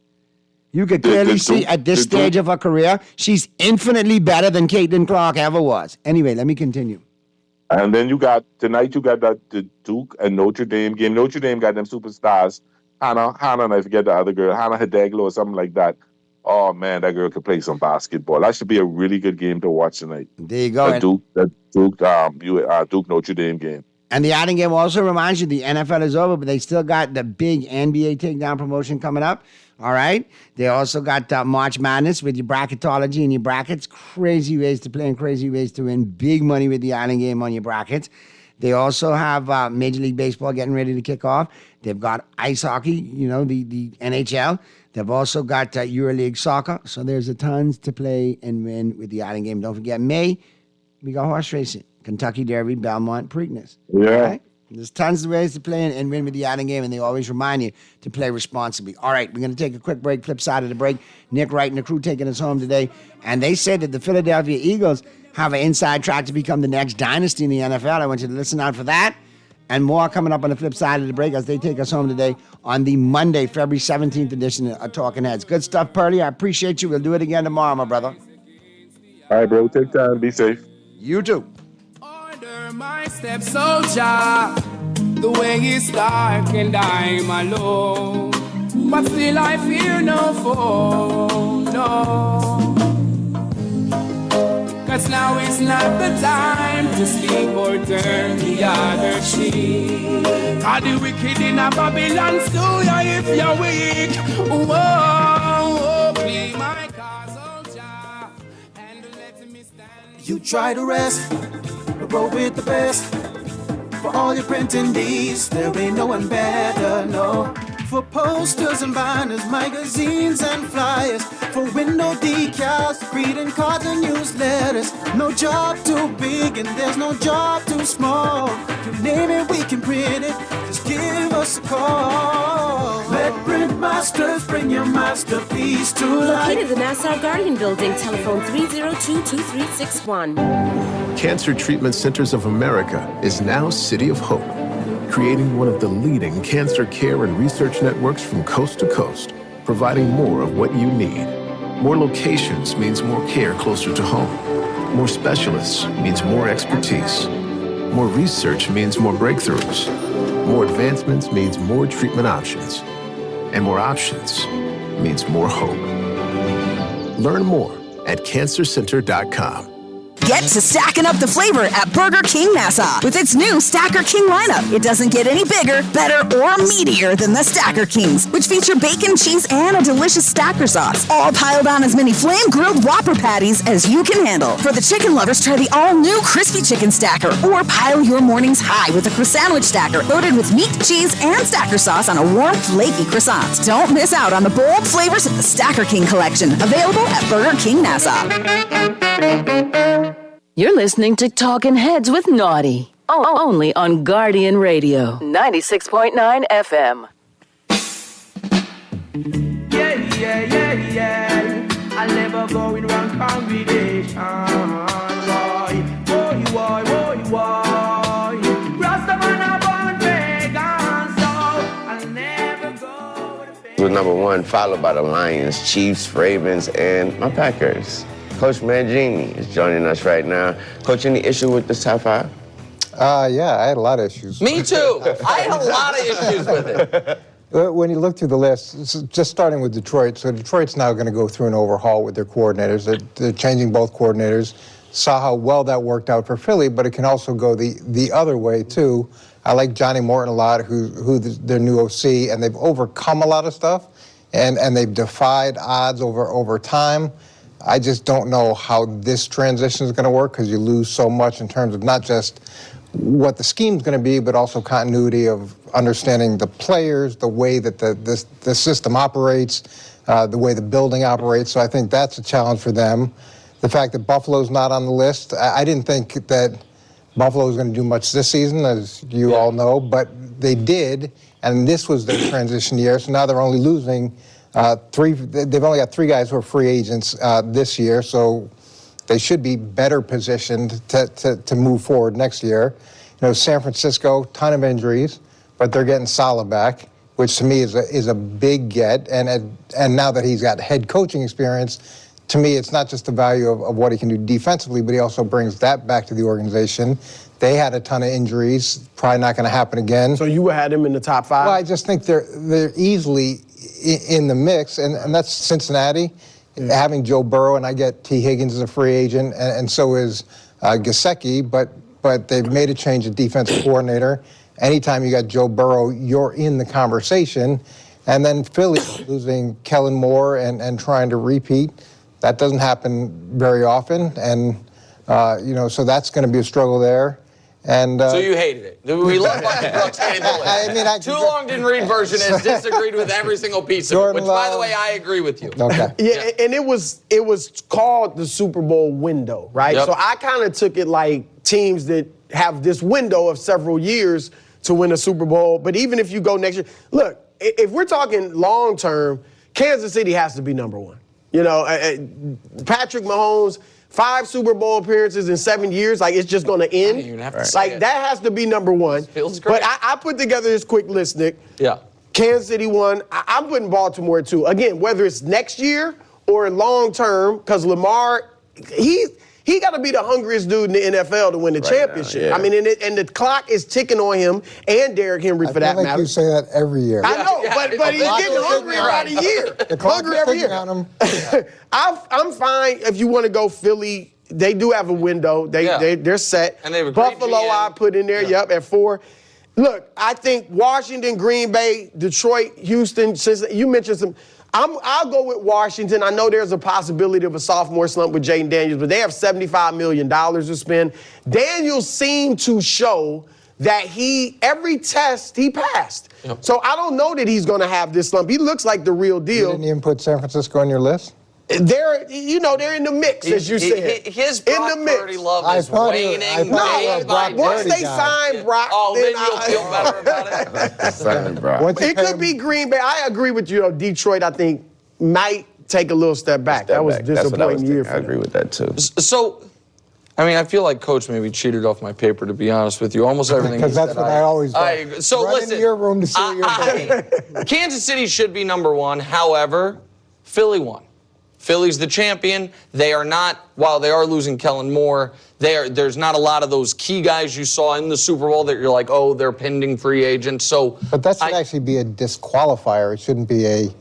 You could clearly see at this stage of her career, she's infinitely better than Caitlin Clark ever was. Anyway, let me continue. And then tonight you got the Duke and Notre Dame game. Notre Dame got them superstars. Hannah, and I forget the other girl, Hannah Hideglo or something like that. Oh man, that girl could play some basketball. That should be a really good game to watch tonight. There you go. The Duke Notre Dame game. And the Island game also reminds you the NFL is over, but they still got the big NBA takedown promotion coming up. All right. They also got March Madness with your bracketology and your brackets. Crazy ways to play and crazy ways to win big money with the Island game on your brackets. They also have Major League Baseball getting ready to kick off. They've got ice hockey, the NHL. They've also got EuroLeague soccer. So there's a tons to play and win with the Island game. Don't forget, May, we got horse racing. Kentucky Derby, Belmont, Preakness. Yeah. Okay? There's tons of ways to play and win with the Island game, and they always remind you to play responsibly. All right, we're going to take a quick break. Flip side of the break, Nick Wright and the crew taking us home today. And they said that the Philadelphia Eagles have an inside track to become the next dynasty in the NFL. I want you to listen out for that and more coming up on the flip side of the break as they take us home today on the Monday, February 17th edition of Talking Heads. Good stuff, Pearlie. I appreciate you. We'll do it again tomorrow, my brother. All right, bro. Take time. Be safe. You too. My steps, soldier, the way is dark and I'm alone, but still I fear no foe, no. Cause now is not the time to sleep or turn the other cheek. Cause the wicked in a Babylon stew ya if you're weak. Whoa, be my cause, soldier, and let me stand. You try to rest, roll with the best. For all your printing needs, there ain't no one better, no. For posters and banners, magazines and flyers, for window decals, greeting cards and newsletters. No job too big and there's no job too small. You name it, we can print it, just give us a call. Let Print Masters bring your masterpiece to life. Located in the Nassau Guardian Building, telephone 302-2361. Cancer Treatment Centers of America is now City of Hope, creating one of the leading cancer care and research networks from coast to coast, providing more of what you need. More locations means more care closer to home. More specialists means more expertise. More research means more breakthroughs. More advancements means more treatment options. And more options means more hope. Learn more at cancercenter.com. Get to stacking up the flavor at Burger King Nassau with its new Stacker King lineup. It doesn't get any bigger, better, or meatier than the Stacker Kings, which feature bacon, cheese, and a delicious Stacker sauce, all piled on as many flame-grilled Whopper patties as you can handle. For the chicken lovers, try the all-new Crispy Chicken Stacker, or pile your mornings high with a croissant stacker loaded with meat, cheese, and Stacker sauce on a warm, flaky croissant. Don't miss out on the bold flavors of the Stacker King collection, available at Burger King Nassau. You're listening to Talking Heads with Naughty. Only on Guardian Radio, 96.9 FM. Yeah. I'll never go in wrong congregation. Boy. Rastaman a born pagan, so I'll never go with a We're number one, followed by the Lions, Chiefs, Ravens, and my Packers. Coach Mangini is joining us right now. Coach, any issue with this top five? Yeah, I had a lot of issues. Me too. I had a lot of issues with it. When you look through the list, just starting with Detroit, so Detroit's now going to go through an overhaul with their coordinators. They're changing both coordinators. Saw how well that worked out for Philly, but it can also go the other way, too. I like Johnny Morton a lot, who their new OC, and they've overcome a lot of stuff, and they've defied odds over time. I just don't know how this transition is going to work because you lose so much in terms of not just what the scheme's going to be, but also continuity of understanding the players, the way that the system operates, the way the building operates. So I think that's a challenge for them. The fact that Buffalo's not on the list, I didn't think that Buffalo was going to do much this season, as you all know, but they did, and this was their transition year. So now they're only losing they've only got 3 guys who are free agents this year, so they should be better positioned to move forward next year. You know, San Francisco, ton of injuries, but they're getting Salah back, which to me is a big get. And now that he's got head coaching experience, to me it's not just the value of what he can do defensively, but he also brings that back to the organization. They had a ton of injuries, probably not going to happen again. So you had him in the top 5? Well, I just think they're easily in the mix, and that's Cincinnati. Having Joe Burrow, and I get T. Higgins as a free agent, and so is Gesicki, but they've made a change at defensive coordinator. Anytime you got Joe Burrow, you're in the conversation. And then Philly losing Kellen Moore and trying to repeat. That doesn't happen very often, and so that's going to be a struggle there. And so you hated it. We love Bucky Brooks hating the list. I Too Long Didn't Read version has disagreed with every single piece of it, which, by the way, I agree with you. Okay. Yeah, and it was called the Super Bowl window, right? Yep. So I kind of took it like teams that have this window of several years to win a Super Bowl. But even if you go next year, look, if we're talking long term, Kansas City has to be number one. You know, Patrick Mahomes, 5 Super Bowl appearances in 7 years, like it's just going to end. I didn't even have to say it. That has to be number one. Feels great. But I put together this quick list, Nick. Yeah. Kansas City 1. I'm putting Baltimore 2. Again, whether it's next year or long term, because Lamar, he got to be the hungriest dude in the NFL to win the championship. now, yeah. I mean, and the clock is ticking on him and Derrick Henry for that like matter. you say that every year. I know, but he's getting hungrier by the year. The clock Hungry is every ticking year. on him. I'm fine if you want to go Philly. They do have a window. They're set. And they have a great Buffalo GM. I put in there, at 4. Look, I think Washington, Green Bay, Detroit, Houston, Cincinnati, you mentioned some. I'll go with Washington. I know there's a possibility of a sophomore slump with Jaden Daniels, but they have $75 million to spend. Daniels seemed to show that every test he passed. Yep. So I don't know that he's going to have this slump. He looks like the real deal. You didn't even put San Francisco on your list? They're in the mix, as you said. His Brock Purdy love is waning day by day. Once they sign Brock, then you'll feel better about it. It could be Green Bay. I agree with you, though. Detroit, I think, might take a little step back. That was a disappointing year for them. I agree with that, too. So, I mean, I feel like Coach maybe cheated off my paper, to be honest with you. Almost everything. Because that's what I always do. agree. So Run listen, into your room to see what you're doing. Kansas City should be number 1. However, Philly won. Philly's the champion. They are not, while they are losing Kellen Moore, there's not a lot of those key guys you saw in the Super Bowl that you're like, oh, they're pending free agents. So, but that should actually be a disqualifier. It shouldn't be it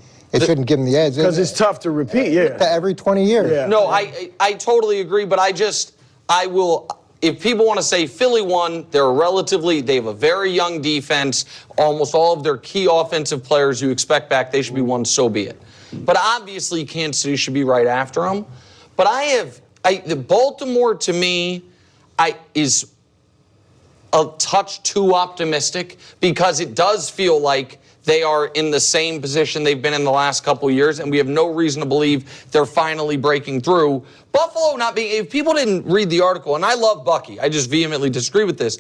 shouldn't give them the edge. Because it's tough to repeat, Every 20 years. Yeah. No, I totally agree, but if people want to say Philly won, they have a very young defense. Almost all of their key offensive players you expect back, they should be won, so be it. But obviously, Kansas City should be right after them. But the Baltimore, to me, is a touch too optimistic because it does feel like they are in the same position they've been in the last couple of years, and we have no reason to believe they're finally breaking through. Buffalo not being, if people didn't read the article, and I love Bucky, I just vehemently disagree with this,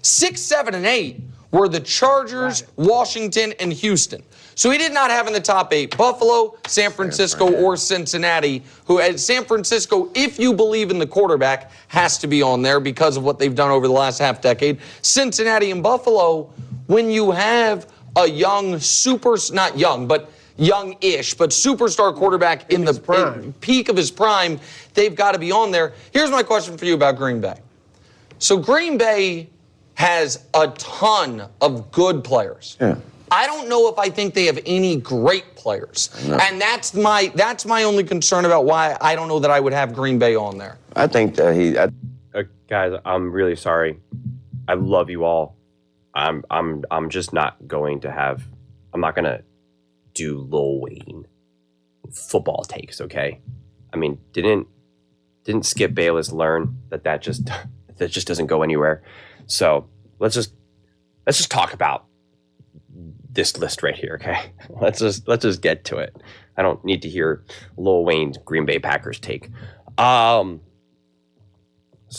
6, 7, and 8 were the Chargers, Washington, and Houston. So he did not have in the top 8 Buffalo, San Francisco, or Cincinnati, who at San Francisco, if you believe in the quarterback, has to be on there because of what they've done over the last half decade. Cincinnati and Buffalo, when you have a young not young, but young-ish, but superstar quarterback in the peak of his prime, they've got to be on there. Here's my question for you about Green Bay. So Green Bay has a ton of good players. Yeah. I don't know if I think they have any great players. No. And that's my only concern about why I don't know that I would have Green Bay on there. I think that guys, I'm really sorry. I love you all. I'm just not going to have. I'm not gonna do Lil Wayne football takes. Okay, I mean, didn't Skip Bayless learn that just doesn't go anywhere? So let's just talk about this list right here. Okay, let's just get to it. I don't need to hear Lil Wayne's Green Bay Packers take. So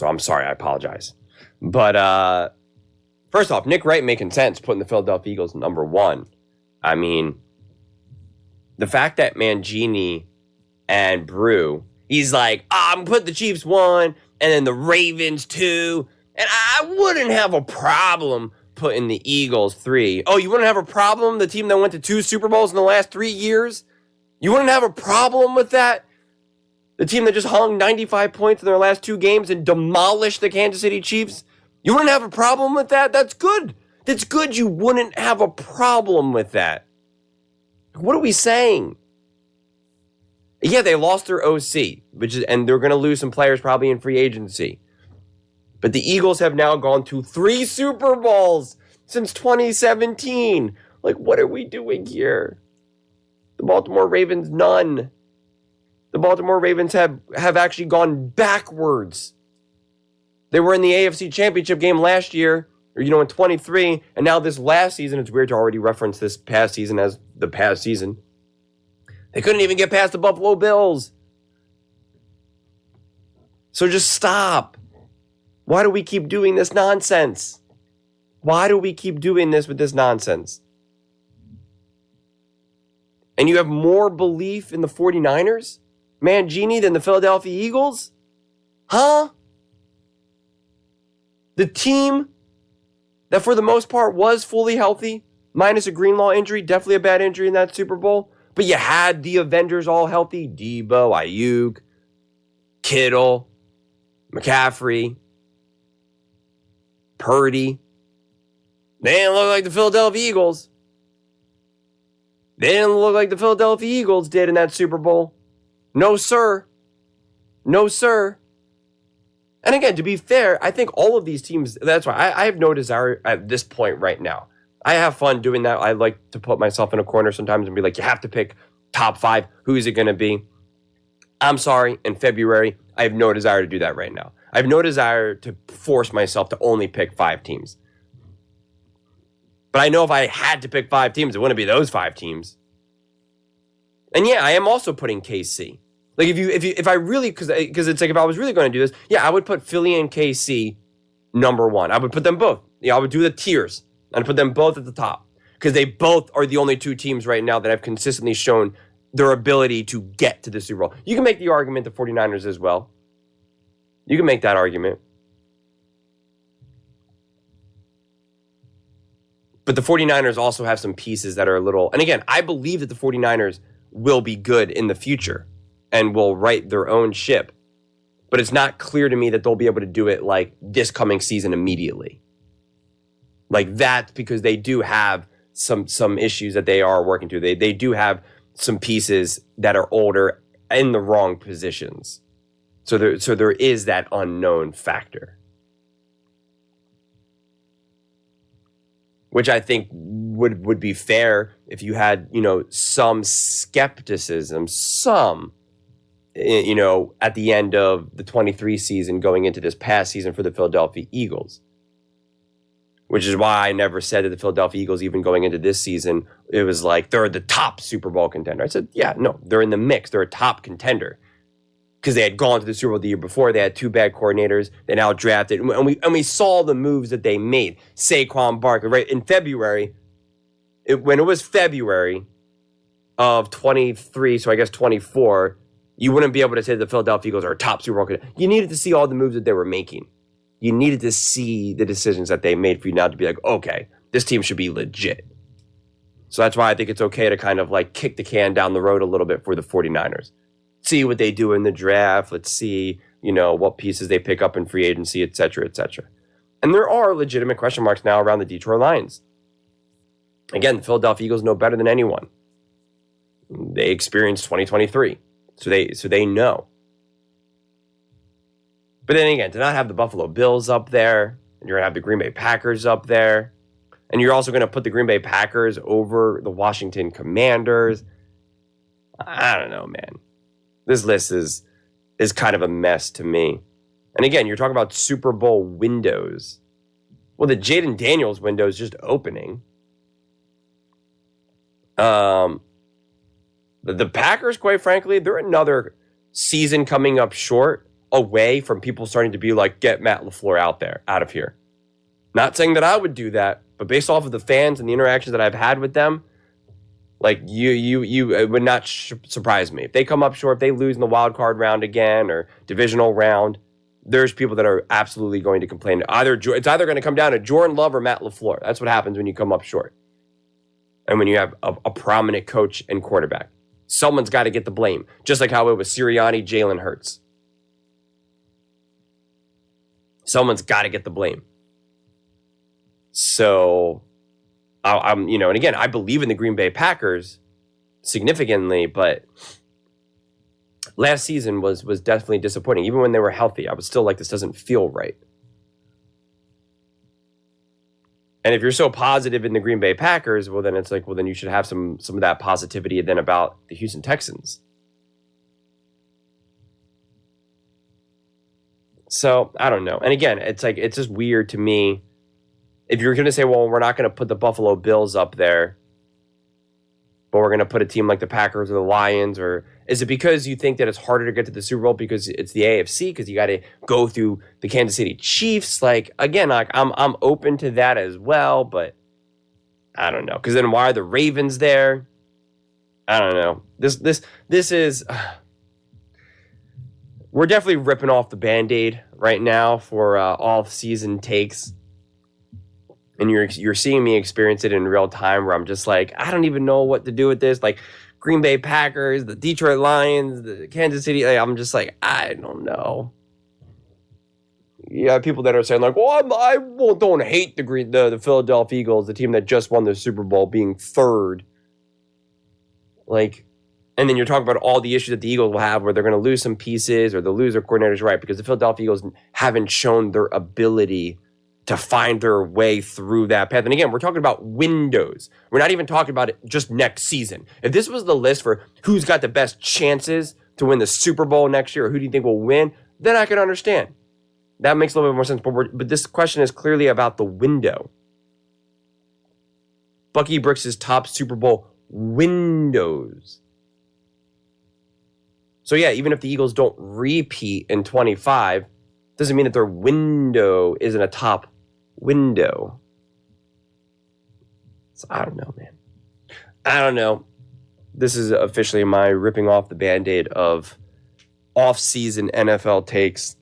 I'm sorry. I apologize, but first off, Nick Wright making sense putting the Philadelphia Eagles number 1. I mean, the fact that Mangini and Brew, he's like, I'm putting the Chiefs 1 and then the Ravens 2. And I wouldn't have a problem putting the Eagles 3. Oh, you wouldn't have a problem? The team that went to 2 Super Bowls in the last 3 years? You wouldn't have a problem with that? The team that just hung 95 points in their last 2 games and demolished the Kansas City Chiefs? You wouldn't have a problem with that? That's good. That's good. You wouldn't have a problem with that. What are we saying? Yeah, they lost their OC, and they're going to lose some players probably in free agency. But the Eagles have now gone to 3 Super Bowls since 2017. Like, what are we doing here? The Baltimore Ravens, none. The Baltimore Ravens have actually gone backwards. They were in the AFC Championship game last year, or in 23, and now this last season, it's weird to already reference this past season as the past season. They couldn't even get past the Buffalo Bills. So just stop. Why do we keep doing this nonsense? Why do we keep doing this with this nonsense? And you have more belief in the 49ers, Mangini, than the Philadelphia Eagles? Huh? The team that for the most part was fully healthy, minus a Greenlaw injury, definitely a bad injury in that Super Bowl, but you had the Avengers all healthy, Debo, Ayuk, Kittle, McCaffrey, Purdy. They didn't look like the Philadelphia Eagles. They didn't look like the Philadelphia Eagles did in that Super Bowl. No, sir. No, sir. And again, to be fair, I think all of these teams, that's why I have no desire at this point right now. I have fun doing that. I like to put myself in a corner sometimes and be like, you have to pick top 5. Who is it going to be? I'm sorry, in February, I have no desire to do that right now. I have no desire to force myself to only pick 5 teams. But I know if I had to pick 5 teams, it wouldn't be those 5 teams. And yeah, I am also putting KC. Like if I really, because it's like if I was really going to do this, yeah, I would put Philly and KC number 1. I would put them both. I would do the tiers and put them both at the top because they both are the only 2 teams right now that have consistently shown their ability to get to the Super Bowl. You can make the argument the 49ers as well. You can make that argument. But the 49ers also have some pieces that are a little, and again, I believe that the 49ers will be good in the future and will right their own ship. But it's not clear to me that they'll be able to do it like this coming season immediately. Like that, because they do have some issues that they are working through. They do have some pieces that are older in the wrong positions. So there is that unknown factor, which I think would be fair if you had, some skepticism, at the end of the 23 season going into this past season for the Philadelphia Eagles. Which is why I never said that the Philadelphia Eagles, even going into this season, it was like they're the top Super Bowl contender. I said, yeah, no, they're in the mix. They're a top contender. Because they had gone to the Super Bowl the year before. They had 2 bad coordinators. They now drafted. And we saw the moves that they made. Saquon Barkley, right? In February, when it was February of 23, so I guess 24, you wouldn't be able to say the Philadelphia Eagles are a top Super Bowl contender. You needed to see all the moves that they were making. You needed to see the decisions that they made for you now to be like, okay, this team should be legit. So that's why I think it's okay to kind of like kick the can down the road a little bit for the 49ers. See what they do in the draft. Let's see, what pieces they pick up in free agency, et cetera, et cetera. And there are legitimate question marks now around the Detroit Lions. Again, the Philadelphia Eagles know better than anyone. They experienced 2023, so they know. But then again, to not have the Buffalo Bills up there, and you're going to have the Green Bay Packers up there, and you're also going to put the Green Bay Packers over the Washington Commanders. I don't know, man. This list is kind of a mess to me. And again, you're talking about Super Bowl windows. Well, the Jaden Daniels window is just opening. The Packers, quite frankly, they're another season coming up short, away from people starting to be like, get Matt LaFleur out of here. Not saying that I would do that, but based off of the fans and the interactions that I've had with them, like you it would not surprise me if they come up short, if they lose in the wild card round again or divisional round. There's people that are absolutely going to complain. It's either going to come down to Jordan Love or Matt LaFleur. That's what happens when you come up short, and when you have a prominent coach and quarterback. Someone's got to get the blame, just like how it was Sirianni, Jalen Hurts. Someone's got to get the blame. So, and again, I believe in the Green Bay Packers significantly, but last season was definitely disappointing. Even when they were healthy, I was still like, this doesn't feel right. And if you're so positive in the Green Bay Packers, well, then it's like, well, then you should have some of that positivity then about the Houston Texans. So, I don't know. And again, it's just weird to me. If you're going to say, well, we're not going to put the Buffalo Bills up there, but we're going to put a team like the Packers or the Lions, or is it because you think that it's harder to get to the Super Bowl because it's the AFC, because you got to go through the Kansas City Chiefs? Like, again, like I'm open to that as well, but I don't know. Because then why are the Ravens there? I don't know. This is... We're definitely ripping off the Band-Aid right now for off-season takes. And you're seeing me experience it in real time where I'm just like, I don't even know what to do with this. Like Green Bay Packers, the Detroit Lions, the Kansas City. I'm just like, I don't know. Yeah, people that are saying like, well, I don't hate the Philadelphia Eagles, the team that just won the Super Bowl, being third. Like... And then you're talking about all the issues that the Eagles will have where they're going to lose some pieces or they'll lose their coordinators, right? Because the Philadelphia Eagles haven't shown their ability to find their way through that path. And again, we're talking about windows. We're not even talking about it just next season. If this was the list for who's got the best chances to win the Super Bowl next year or who do you think will win, then I can understand. That makes a little bit more sense. But this question is clearly about the window. Bucky Brooks' top Super Bowl windows. So yeah, even if the Eagles don't repeat in 25, doesn't mean that their window isn't a top window. So I don't know, man. I don't know. This is officially my ripping off the Band-Aid of off-season NFL takes.